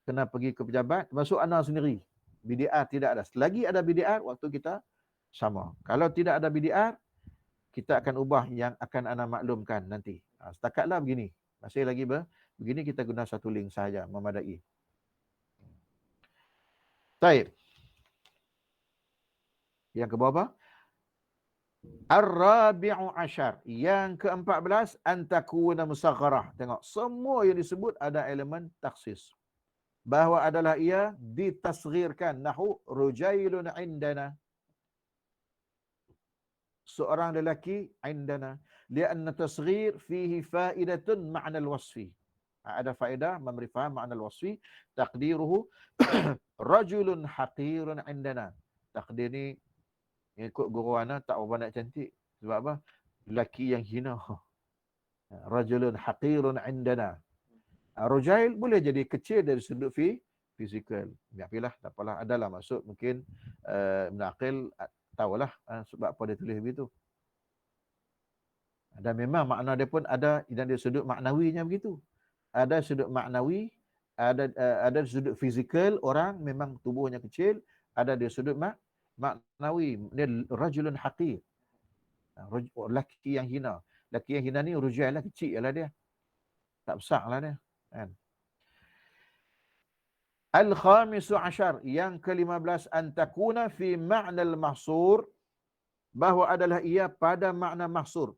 Kena pergi ke pejabat, masuk anak sendiri. BDR tidak ada. Selagi ada BDR, waktu kita sama. Kalau tidak ada BDR, kita akan ubah yang akan ana maklumkan nanti. Setakatlah begini. Masih lagi begini, kita guna satu link sahaja, memadai. Baik. Yang ke bawah. Ar-rabi'u ashar. Yang ke-14, antakuna musagharah. Tengok, semua yang disebut ada elemen taksis. Bahawa adalah ia ditasghirkan. Nahu rujailun indana. Seorang lelaki indana. Lianna tasghir fihi faidatun ma'na al-wasfi. Ada faedah memberi faham makna al-wasfi. Taqdiruhu rajulun haqirun indana. Takdir ni ikut guru ana tak berapa cantik. Sebab apa? Lelaki yang hina. Rajulun haqirun indana. Rujail boleh jadi kecil dari sudut fizikal. Yapilah, tak apalah. Adalah maksud mungkin Ibn Aqil tahulah sebab apa dia tulis begitu. Dan memang makna dia pun ada dan dia sudut maknawinya begitu. Ada sudut maknawi, ada sudut fizikal orang memang tubuhnya kecil, ada dia sudut maknawi. Dia rajulun haqir. Lelaki yang hina. Lelaki yang hina ni rujail lah, kecil lah dia. Tak besar lah dia. Kan? Al-khamisu ashar. Yang ke-15. Antakuna fi ma'na al-mahsur. Bahawa adalah ia pada makna mahsur.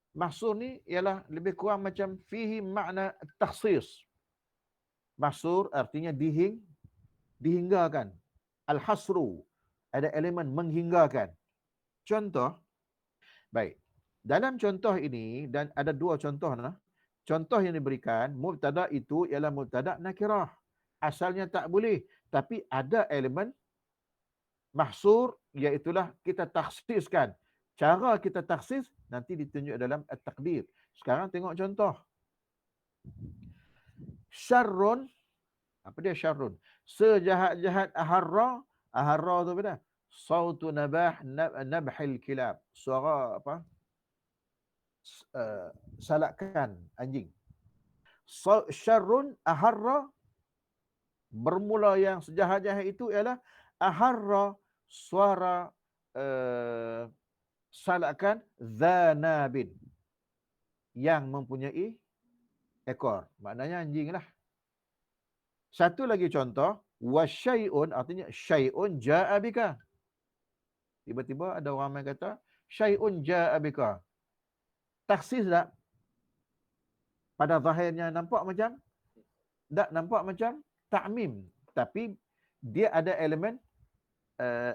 Mahsur ni ialah lebih kurang macam fihi makna takhsis. Mahsur artinya dihinggakan. Al-hasru. Ada elemen menghinggakan. Contoh. Baik. Dalam contoh ini, dan ada dua contoh. Contoh yang diberikan, mubtada itu ialah mubtada nakirah. Asalnya tak boleh. Tapi ada elemen mahsur, iaitulah kita takhsiskan. Cara kita takhsis nanti ditunjuk dalam at-taqdir. Sekarang tengok contoh. Syarrun, apa dia syarrun? Sejahat-jahat aharra, aharra tu apa dah? Sautu nabhil kilab. Suara apa? Salakan anjing. Syarrun aharra, bermula yang sejahat-jahat itu ialah aharra, suara salakan zanabin, yang mempunyai ekor. Maknanya anjing lah. Satu lagi contoh, wasyai'un, artinya syai'un ja'a bika. Tiba-tiba ada orang yang kata syai'un ja'a bika. Taksis tak? Pada zahirnya nampak macam tak, nampak macam ta'mim, tapi dia ada elemen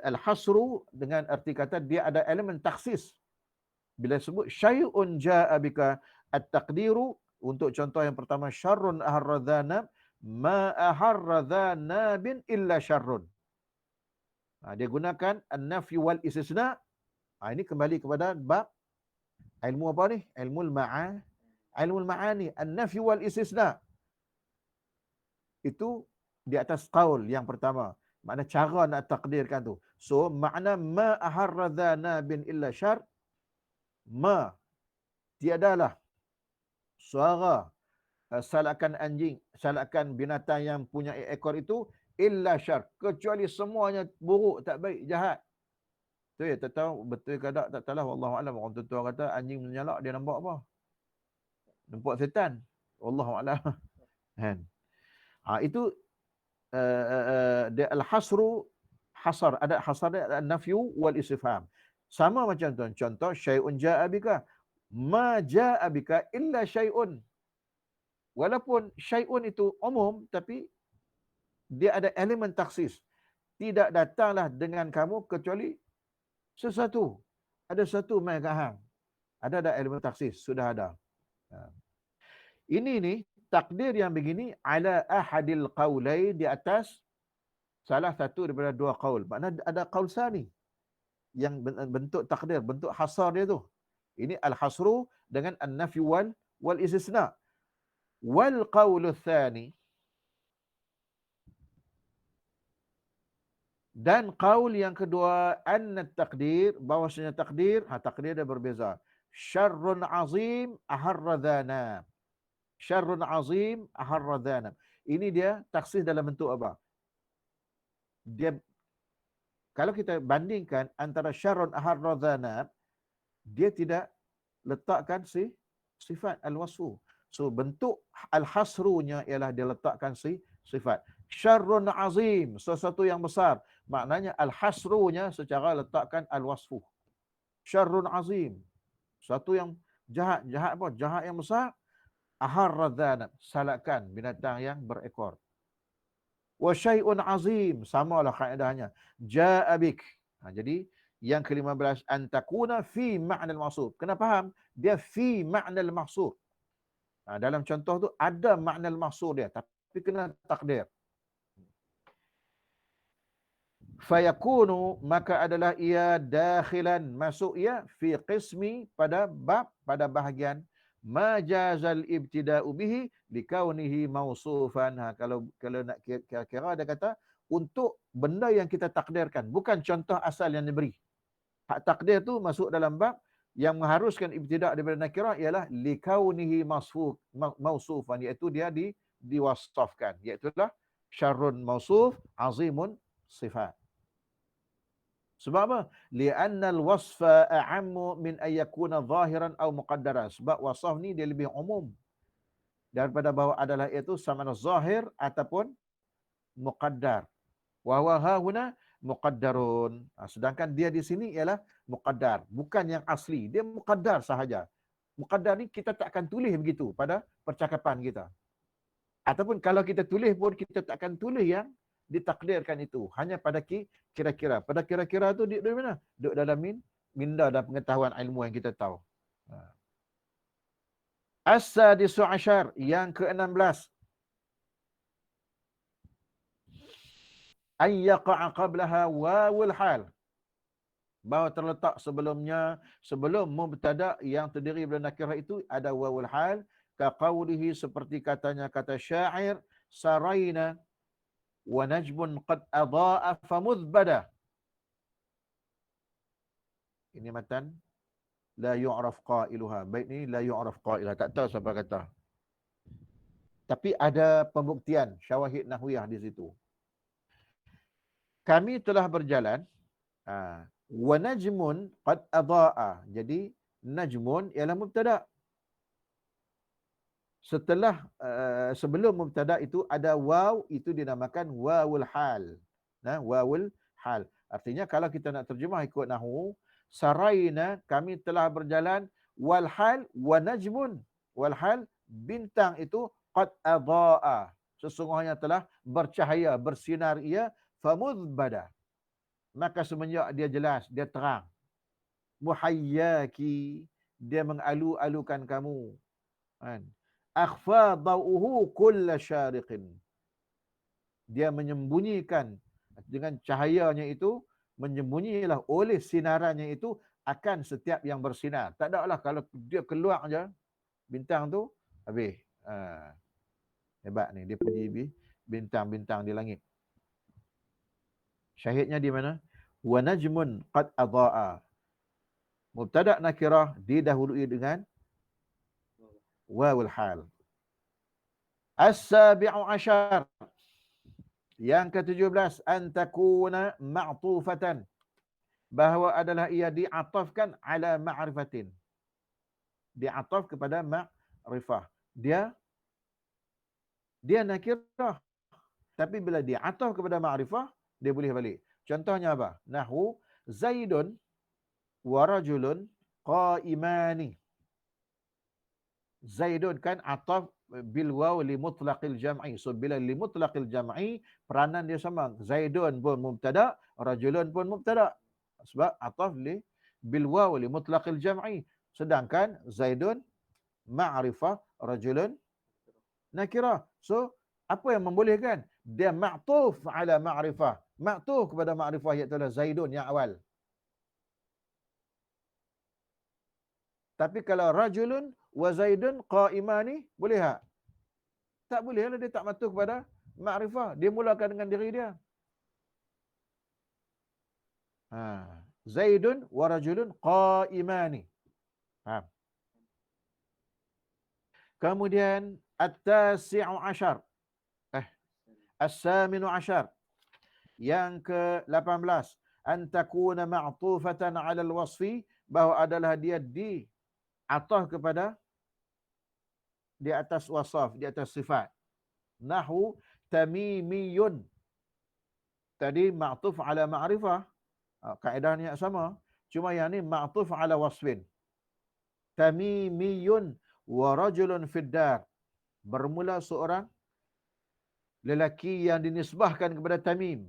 al-hasru, dengan arti kata dia ada elemen taksis. Bila sebut syai'un ja'a bika, at-taqdiru, untuk contoh yang pertama, syarrun aharradhanab, ma aharradhanabin illa syarrun. Dia gunakan an-nafy wal istisna. Ini kembali kepada bab ilmu apa ni? Ilmu al-ma'ani. An-nafy wal istisna. Itu di atas qaul yang pertama. Makna cara nak takdirkan tu. So, makna ma aharradhanabin illa syar, ma, tiadalah suara salakan anjing, salakan binatang yang punya ekor itu illa syar, kecuali semuanya buruk, tak baik, jahat. Tu ya, tak tahu betul ke tak tahulah, wallahu alam. Orang tua kata anjing menyalak dia nampak apa? Nampak setan. Wallahu alam. Kan? Itu dia al-hasru, hasar, ada hasar, ada nafyu wal istifham. Sama macam tu. Contoh syai'un ja'a bika, ma ja'a bika illa syai'un. Walaupun syai'un itu umum, tapi dia ada elemen taksis. Tidak datanglah dengan kamu kecuali sesuatu. Ada satu mai kat hang. Ada elemen taksis, sudah ada. Ini ni takdir yang begini ala ahadil qaulai, di atas salah satu daripada dua qaul. Maknanya ada qaul sani yang bentuk takdir, bentuk hasar dia tu. Ini al-hasru dengan an-nafy wal istisna. Wal qaulu tsani, dan qaul yang kedua, anna takdir, bahwasanya takdir, takdir dia berbeza. Syarrun azim aharradhana. Syarrun azim aharradhana. Ini dia taksis dalam bentuk apa? Dia, kalau kita bandingkan antara syarrun aharradhana, dia tidak letakkan sifat al-wasfu. So, bentuk al-hasrunya ialah dia letakkan sifat. Syarrun azim, sesuatu yang besar. Maknanya al-hasrunya secara letakkan al-wasfu. Syarrun azim, sesuatu yang jahat. Jahat apa? Jahat yang besar. Aharradhanab, salakan binatang yang berekor. Wa syai'un azim, samalah kaedahnya. Ja'a bik. Jadi yang ke-15, antakuna fi ma'nal maqsud. Kena faham, dia fi ma'nal maqsud. Dalam contoh tu ada ma'nal maqsud dia, tapi kena takdir. Fayakunu, maka adalah ia dakhilan, masuk ia fi qismi, pada bab, pada bahagian majazal ibtida'u bihi likaunihi mausufan. Kalau nak kira-kira dia kata untuk benda yang kita takdirkan, bukan contoh asal yang diberi. Hak takdir tu masuk dalam bab yang mengharuskan ibtida' daripada nakirah ialah likaunihi mausufan, iaitu dia diwasafkan, iaitu syarrun mausuf, azimun sifat. Sebab apa? Li'anna al-wasfa a'ammu min ayyakuna zahiran aw muqaddaran. Sebab wasaf ni dia lebih umum daripada bahawa adalah itu sama ada zahir ataupun muqaddar. Wa huwa hahuna muqaddarun. Sedangkan dia di sini ialah muqaddar, bukan yang asli. Dia muqaddar sahaja. Muqaddar ni kita tak akan tulis begitu pada percakapan kita. Ataupun kalau kita tulis pun kita tak akan tulis yang ditakdirkan itu. Hanya pada kira-kira. Pada kira-kira tu di mana? Duduk dalam minda dan pengetahuan ilmu yang kita tahu. As-sadisu asyar, yang ke-16. Ayyaqa'a qablaha wawul hal. Bahawa terletak sebelumnya, sebelum mubtada yang terdiri daripada nakirah itu, ada wawul hal. Kaqaulihi, seperti katanya kata syair, saraina wa najmun qad adha'a famudbada. Ini matan la yu'raf qailuha. Bait ni la yu'raf qailuha. Tak tahu siapa kata. Tapi ada pembuktian syawahid nahwiyah di situ. Kami telah berjalan, wa najmun qad adha'a. Jadi najmun ialah mubtada. Setelah sebelum mubtada itu ada waw, itu dinamakan wawul hal. Nah, wawul hal. Artinya kalau kita nak terjemah ikut nahwu, saraina, kami telah berjalan, wal hal wa najmun. Wal hal, bintang itu qad adha'a. Sesungguhnya telah bercahaya, bersinar ia, famudbada. Maka semenjak dia jelas, dia terang. Muhayyaki, dia mengalu-alukan kamu. Kan? Akhfa dawuhu kulla syariqin. Dia menyembunyikan dengan cahayanya itu, menyembunyilah oleh sinarannya itu akan setiap yang bersinar. Tak ada lah kalau dia keluar je bintang tu, habis. Hebat ni, dia puji bintang-bintang di langit. Syahidnya di mana? Wa najmun qad adha'a. Mubtada' nakirah didahului dengan wawul hal. As-sabi'u asyar. Yang ke-17, an takuna ma'tufatan. Bahawa adalah ia diatafkan ala ma'rifatin. Diataf kepada ma'rifah. Dia nakirah. Tapi bila diataf kepada ma'rifah, dia boleh balik. Contohnya apa? Nahwu, Zaidun wa rajulun qa'imani. Zaidun kan ataf bil waw li mutlaqil jam'i. So bila li mutlaqil jam'i, peranan dia sama. Zaidun pun mubtada, rajulun pun mubtada. Sebab ataf li bil waw li mutlaqil jam'i. Sedangkan Zaidun ma'rifah, rajulun nakirah. So apa yang membolehkan? Dia ma'tuf ala ma'rifah. Ma'tuf kepada ma'rifah, iaitu Zaidun yang awal. Tapi kalau rajulun wa Zaidun qa'imani, boleh tak? Tak boleh lah, dia tak matuh kepada ma'rifah. Dia mulakan dengan diri dia. Zaidun wa rajulun qa'imani. Kemudian at-tasi'u asyar. As-saminu asyar. Yang ke-18. An takuna ma'tufatan 'ala al-wasfi, bahawa adalah dia atah kepada di atas wasaf, di atas sifat. Nahwu tamimiyun. Tadi ma'tuf ala ma'rifah. Kaedahnya sama. Cuma yang ni ma'tuf ala wasfin. Tamimiyun wa rajulun fiddar. Bermula seorang lelaki yang dinisbahkan kepada Tamim.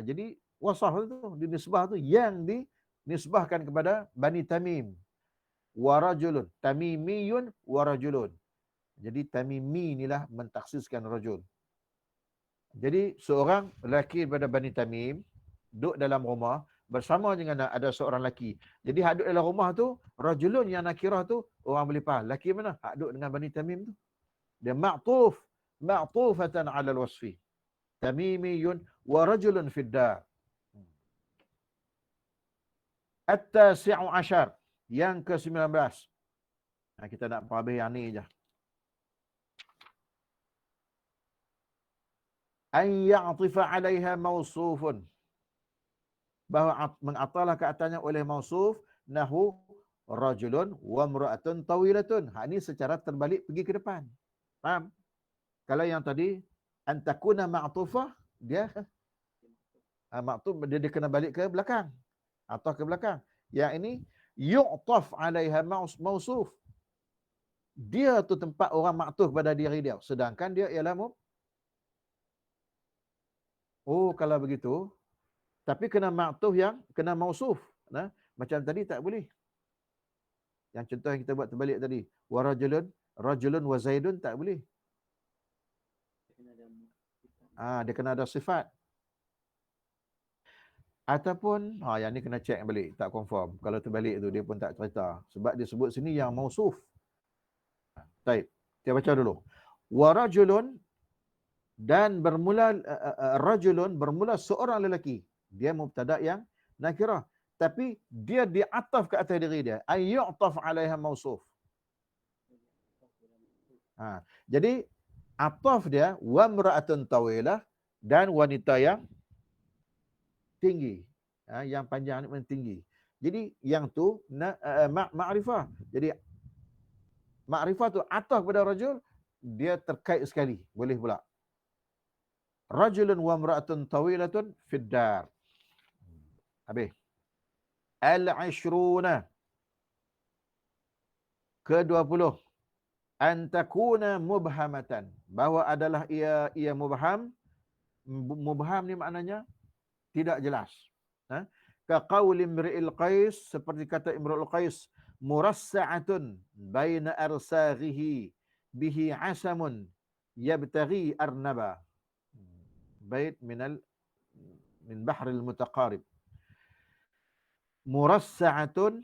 Jadi wasaf tu, dinisbah tu yang dinisbahkan kepada Bani Tamim. Wa rajulun. Tamimiyun wa rajulun. Jadi Tamimi inilah mentaksiskan rajul. Jadi seorang lelaki daripada Bani Tamim duduk dalam rumah bersama dengan ada seorang lelaki. Jadi hak duduk dalam rumah tu, rajulun yang nakirah tu, orang boleh faham lelaki mana hak duduk dengan Bani Tamim tu. Dia ma'tufatan 'ala al-wasfi. Tamimiyun wa rajulun fid dar. At-tasi'u asyar. Yang ke-19. Kita nak habis yang ni je. An ya'tifa 'alaiha mausufun. Bahawa mengatalah ke atasnya oleh mausuf, nahu rajulun wa imra'atun tawilatun. Ini secara terbalik pergi ke depan. Faham? Kalau yang tadi antakuna ma'tufah, dia ma'tuf, dia kena balik ke belakang atau ke belakang. Yang ini yu'taf 'alaiha mausuf. Dia tu tempat orang ma'tuf pada diri dia, sedangkan dia ialah kalau begitu, tapi kena ma'tuf yang kena mausuf. Macam tadi tak boleh. Yang contoh yang kita buat terbalik tadi, wa rajulun wa Zaidun, tak boleh. Dia kena ada sifat. Ataupun yang ni kena check balik, tak confirm. Kalau terbalik tu dia pun tak cerita. Sebab dia sebut sini yang mausuf. Baik. Kita baca dulu. Wa rajulun, dan bermula rajulun bermula seorang lelaki. Dia mubtada yang nakirah. Tapi dia diataf ke atas diri dia. Ay yu'taf alaiha mausuf. Jadi ataf dia wa mra'atun tawilah, dan wanita yang tinggi. Yang panjang ni tinggi. Jadi yang tu ma'rifah. Jadi ma'rifah tu ataf pada rajul, dia terkait sekali. Boleh pula. Rajulun wa mra'atun tawilatun fid dar. Habis. Al-ashruna. Ke-20. An takuna mubhamatan. Bahawa adalah ia mubham. Mubham ni maknanya tidak jelas. Ka qawli Imri'il Qais, seperti kata Imri'il Qais, murassa'atun baina arsaghihi bihi asamun yabtaghi arnaba. Bait min bahril mutaqarib. Murassa'atun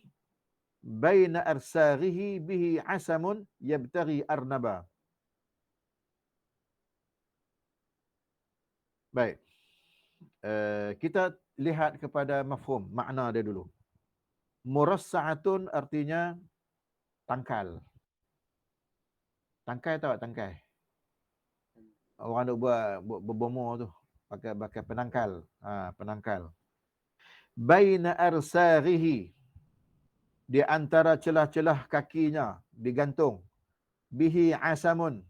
baina arsaghihi bihi asamun yabtaghi arnaba. Baik. Kita lihat kepada mafhum, makna dia dulu. Murassa'atun artinya tangkal. Tangkai tahu tak tangkai? Orang nak buat berbomor tu pakai penangkal. Penangkal. Baina arsaghihi, di antara celah-celah kakinya digantung. Bihi asamun,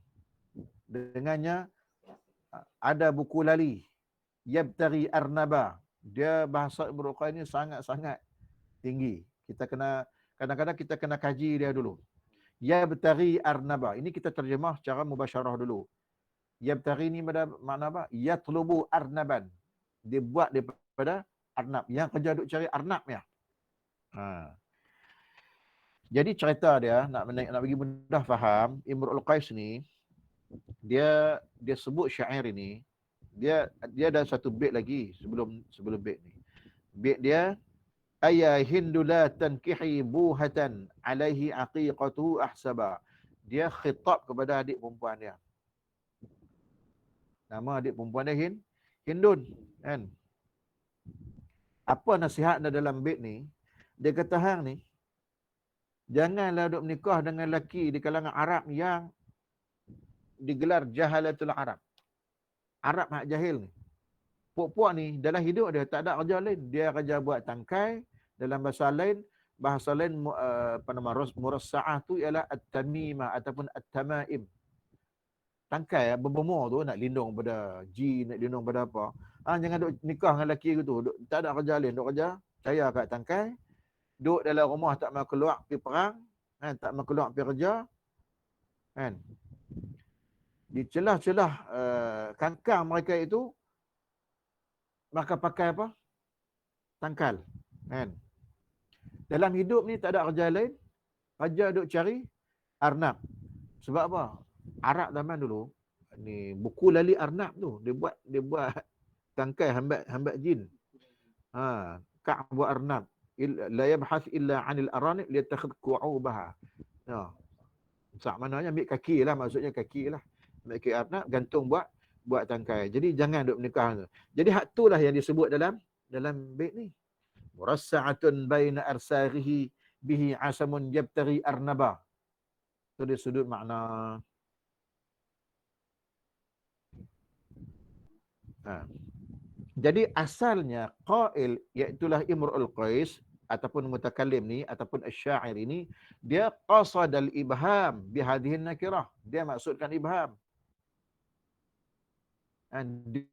dengannya ada buku lali. Yabtaghi arnaba, dia bahasa Imrul Qais ni sangat-sangat tinggi. Kita kena, kadang-kadang kita kena kaji dia dulu. Yabtaghi arnaba, ini kita terjemah secara mubasyarah dulu. Yabtaghi ni pada makna apa? Yatlubu arnaban, dia buat daripada arnab, yang kerja duk cari arnab ya. Jadi cerita dia nak bagi mudah faham, Imrul Qais ni dia sebut syair ini, dia ada satu bait lagi sebelum bait ni. Bait dia, ayya hindu la tankihi buhatan alaihi aqiqatu ahsaba. Dia khitab kepada adik perempuan dia. Nama adik perempuan dia Hindun, kan? Apa nasihat dia dalam bait ni? Dia kata hang ni janganlah duk menikah dengan lelaki di kalangan Arab yang digelar jahalatul Arab. Arab hak jahil ni. Puak-puak ni dalam hidup dia tak ada kerja lain. Dia kerja buat tangkai. Dalam bahasa lain murassa'ah tu ialah at-tamimah ataupun at-tamaim. Tangkai berbomor tu nak lindung pada jin, nak lindung pada apa. Jangan duk nikah dengan lelaki gitu. Tak ada kerja lain, duk kerja caya kat tangkai. Duduk dalam rumah tak mau keluar pergi perang, tak mau keluar pergi kerja, kan? Di celah-celah kangkang mereka itu maka pakai apa? Tangkal, kan? Dalam hidup ni tak ada kerja lain, kerja duk cari arnab. Sebab apa? Arab zaman dulu ni buku lali arnab tu, dia buat tangkai hambat jin. Ka'bu arnab la yabhath illa 'anil aranib liyattakhid qu'ubaha. Sak maknanya ambil kaki lah, maksudnya kaki lah. Ambil kaki arnab, gantung buat tangkai. Jadi jangan duk menikah. Jadi hak itulah yang disebut dalam bait ni. Murassa'atun baina arsaghihi bihi asamun yabtaghi arnaba. Itu dia sudut makna. Jadi asalnya qail, iaitulah Imrul Qais ataupun mutakallim ni ataupun asy-syair ini, dia qasadal ibham bihadhihi nakirah. Dia maksudkan ibham.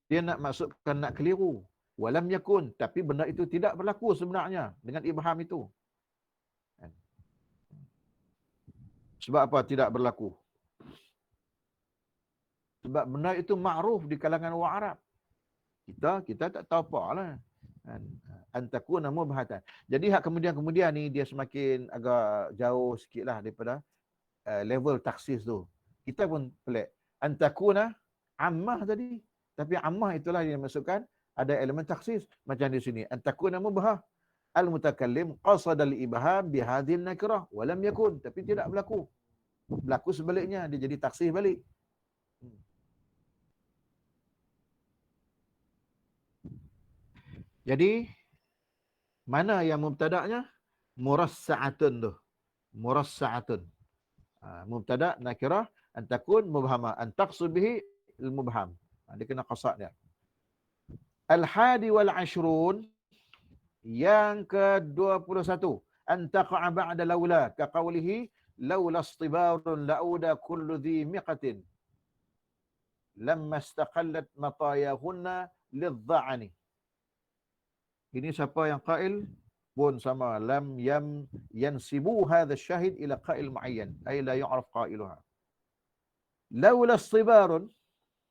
Dia nak maksudkan nak keliru. Walam yakun, tapi benda itu tidak berlaku sebenarnya dengan ibham itu. Sebab apa tidak berlaku? Sebab benda itu ma'ruf di kalangan orang Arab. Kita tak tahu apa lah. Antakuna mubhatan. Jadi hak kemudian ni dia semakin agak jauh sikit lah daripada level taksis tu. Kita pun pelik. Antakuna ammah tadi. Tapi ammah itulah yang masukkan ada elemen taksis. Macam di sini. Antakuna mubhah. Al-mutakallim qasadal ibham bihadhil nakirah. Walam yakun. Tapi tidak berlaku. Berlaku sebaliknya, dia jadi taksih balik. Jadi mana yang mubtada'nya? Murassa'atun tu. Murassa'atun. Mubtada' nakirah an takun mubhama an taqsud bihi al-mubham. Dia kena qasad dia. Al-hadi wal ashrun, yang ke-21, an taqa'a ba'da laula ka qawlihi laula istibarun la'uda kullu dhi miqatin lamma istaqallat matayahunna lidh-dha'ni. Ini siapa yang qail pun sama, lam yansibu hadha syahid ila qail muayyan ay la yu'raf qailuha. Laula istibarun,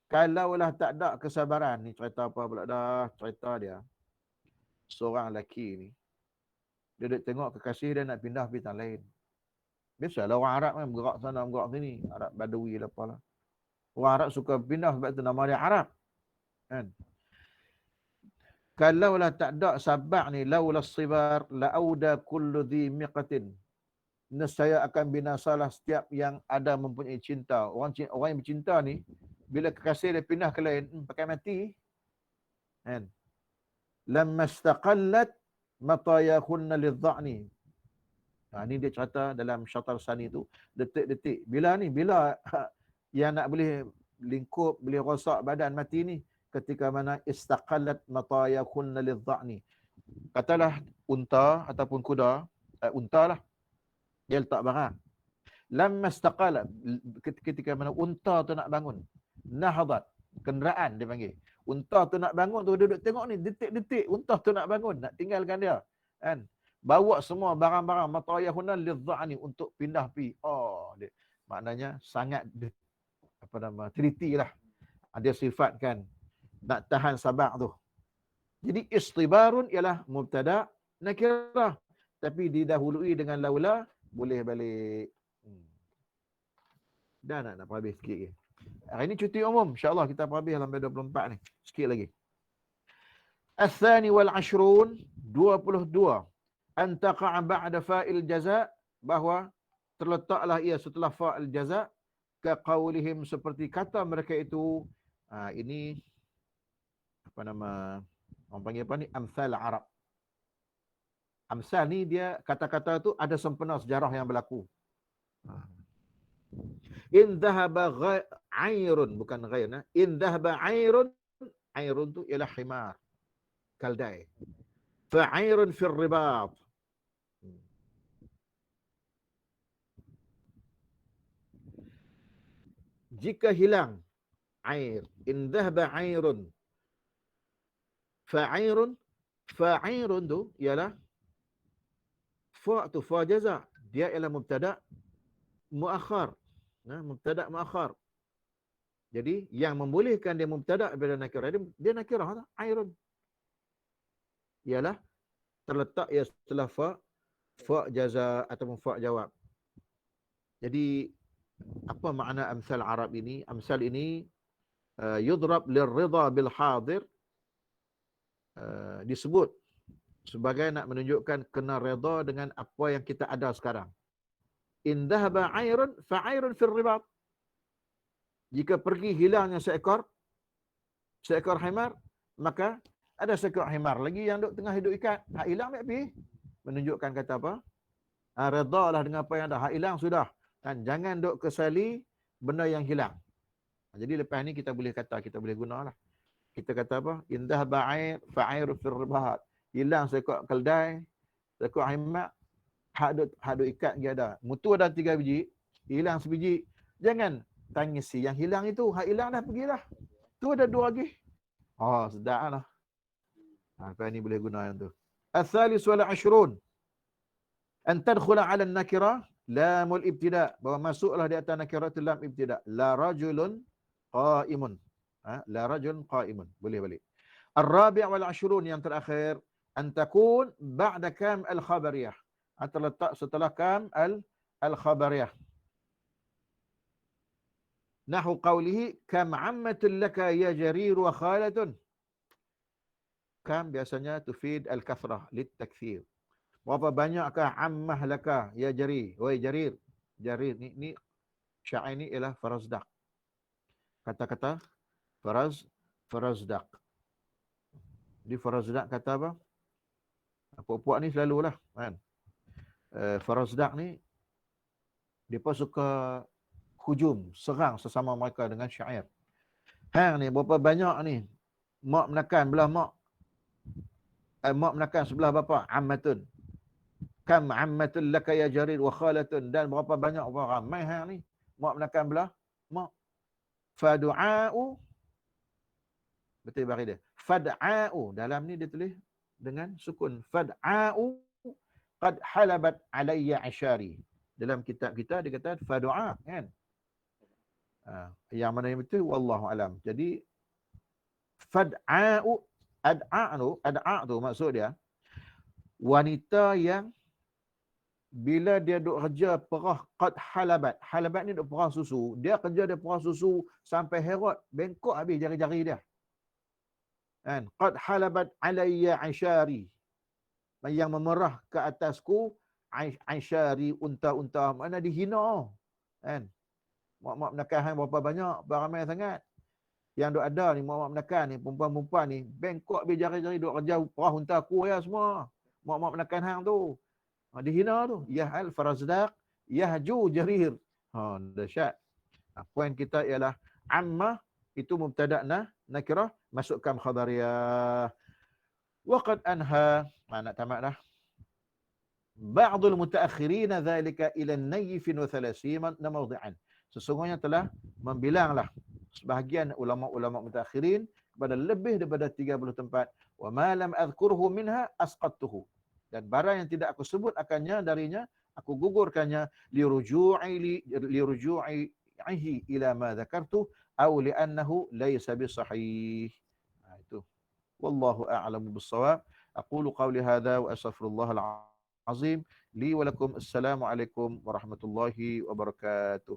kalaulah tak ada kesabaran. Ni cerita apa pula dah? Cerita dia, seorang lelaki ni, dia duduk tengok kekasih dia nak pindah pergi tanah lain. Biasalah orang Arab kan, bergerak sana bergerak sini, Arab Badui lah apalah. Orang Arab suka pindah sebab tu nama dia Arab. Kan? Kalaulah tak ada sabar ni, laula sibar la'auda kullu dhi miqatin, nescaya akan binasalah setiap yang ada mempunyai cinta. Orang yang bercinta ni, bila kekasih dia pindah ke lain, pakai mati. Kan? Lamma istaqallat matayahunna lidh-dha'ni. Ni dia cerita dalam Syatar Sani tu, detik-detik. Bila yang nak boleh lingkup, boleh rosak badan mati ni, ketika mana istaqallat matayahunna lidh-dha'ni. Katalah unta ataupun kuda, unta lah, dia letak barang. Lamma istaqalat, ketika mana unta tu nak bangun, nahdat, kenderaan dia panggil. Unta tu nak bangun tu, duduk tengok ni, detik-detik unta tu nak bangun, nak tinggalkan dia. Kan? Bawa semua barang-barang matayahunna lidh-dha'ni untuk pindah pi. Dia, maknanya sangat teliti lah. Dia sifatkan nak tahan sabar tu. Jadi istibarun ialah mubtada' nakirah, tapi didahului dengan laula, boleh balik. Dah nak habis sikit lagi. Hari ni cuti umum, insya-Allah kita habis sampai 24 ni. Sikit lagi. Al-thani wal ashrun, 22. An taqa'a ba'da fa'il jaza', bahawa terletaklah ia setelah fa'il jaza', ka qaulihim, seperti kata mereka itu. Ini orang panggil apa ni? Amsal Arab. Amsal ni dia kata-kata tu ada sempena sejarah yang berlaku. In dhahaba ghairun, bukan ghair, in dhahaba airun tu ialah himar, kaldai. Fa airun fil ribat. Jika hilang air, in dhahaba airun, fa airun tu ialah fa jaza, dia ialah mubtada' muakhar. Mubtada' muakhar. Jadi yang membolehkan dia mubtada' bila nakirah, dia nakirah tu, airun. Ialah terletak ia setelah fa jaza ataupun fa jawab. Jadi apa makna amsal Arab ini? Amsal ini yudrab lirridha bil hadir, disebut sebagai nak menunjukkan kena redha dengan apa yang kita ada sekarang. In dhahaba airun fa airun fil ribat. Jika pergi hilangnya seekor himar, maka ada seekor himar lagi yang tengah hidup ikat. Hak hilang mek pi. Menunjukkan kata apa? Redhalah dengan apa yang ada. Hak hilang sudah. Kan, jangan duk kesali benda yang hilang. Jadi lepas ni kita boleh gunalah. Kita kata apa? In dhahaba air fa airun fil ribat. Hilang seekor keldai, seekor himar, hak duk ikat dia ada. Mutu ada 3 biji, hilang sebiji. Jangan tangisi yang hilang itu. Hak hilang dah pergilah. Tu ada 2 lagi. Sedaplah. Apa ni boleh guna yang tu. Al-thalis wal ashrun. An tadkhula 'ala an-nakira lamul ibtida', bahawa masuklah di atas nakiratul lam ibtida'. La rajulun qa'imun. La rajulun qa'imun. Boleh balik. Ar-rabi' wal ashrun, yang terakhir, an takun ba'da kam al-khabariyah. Terletak setelah kam al-khabariyah. Nahu qawlihi kam ammatun laka ya jarir wa khalatun. Kam biasanya tufid al-kathrah litakthir. Berapa banyakkah ammah laka ya jarir? Wahai jarir. Jarir ni Syair ni ialah farazdak. Kata-kata farazdak. Di farazdak kata apa? Puak-puak ni selalulah kan. Farazdak ni depa suka hujum, serang sesama mereka dengan syair. Hang ni berapa banyak ni mak menekan belah mak. Mak menekan sebelah bapa, ammatun. Kam ammatun laka ya jarir wa khalatun, dan berapa banyak orang ramai hang ni mak menekan belah mak. Fadu'a'u, betul bagi dia. Fad'a'u, dalam ni dia tulis dengan sukun. Fad'a'u qad halabat alayya ashari. Dalam kitab kita dia kata fadu'a kan. Yang mana yang betul wallahu alam. Jadi fad'a'u, ad'a tu maksud dia wanita yang bila dia duk kerja perah qad halabat. Halabat ni duk perah susu. Dia kerja dia perah susu sampai herot, bengkok habis jari-jari dia. Kan? Qad halabat alayya ashari. Yang memerah ke atasku ashari, unta-unta. Mana dihina. Kan? Mak-mak menekan hang berapa banyak, beramai sangat. Yang duk ada ni, mak-mak menekan ni, perempuan-perempuan ni, bengkok habis jari-jari duk kerja perah unta aku ya semua. Mak-mak menekan hang tu. Dihina tu. Yahal farazdaq, yahju jarir. Dahsyat. Poin kita ialah amma itu mubtada' nakirah, masukkan khabariyah. Waqad anha, nak tamat dah. Ba'dul mutaakhirin dzalika ila an-nayf wa 30 mawdi'an. Sesungguhnya telah membilanglah sebahagian ulama-ulama mutaakhirin kepada lebih daripada 30 tempat. Wa ma lam adhkurhu minha asqattuhu. Dan barang yang tidak aku sebut akannya darinya, aku gugurkannya liruju'ihi ila ma dzakartu aw li'annahu laysa bisahih. Itu. Wallahu a'lamu bis-shawab. Aqulu qawli hadza wa astaghfirullahal azim li wa lakum. Assalamu alaikum warahmatullahi wabarakatuh.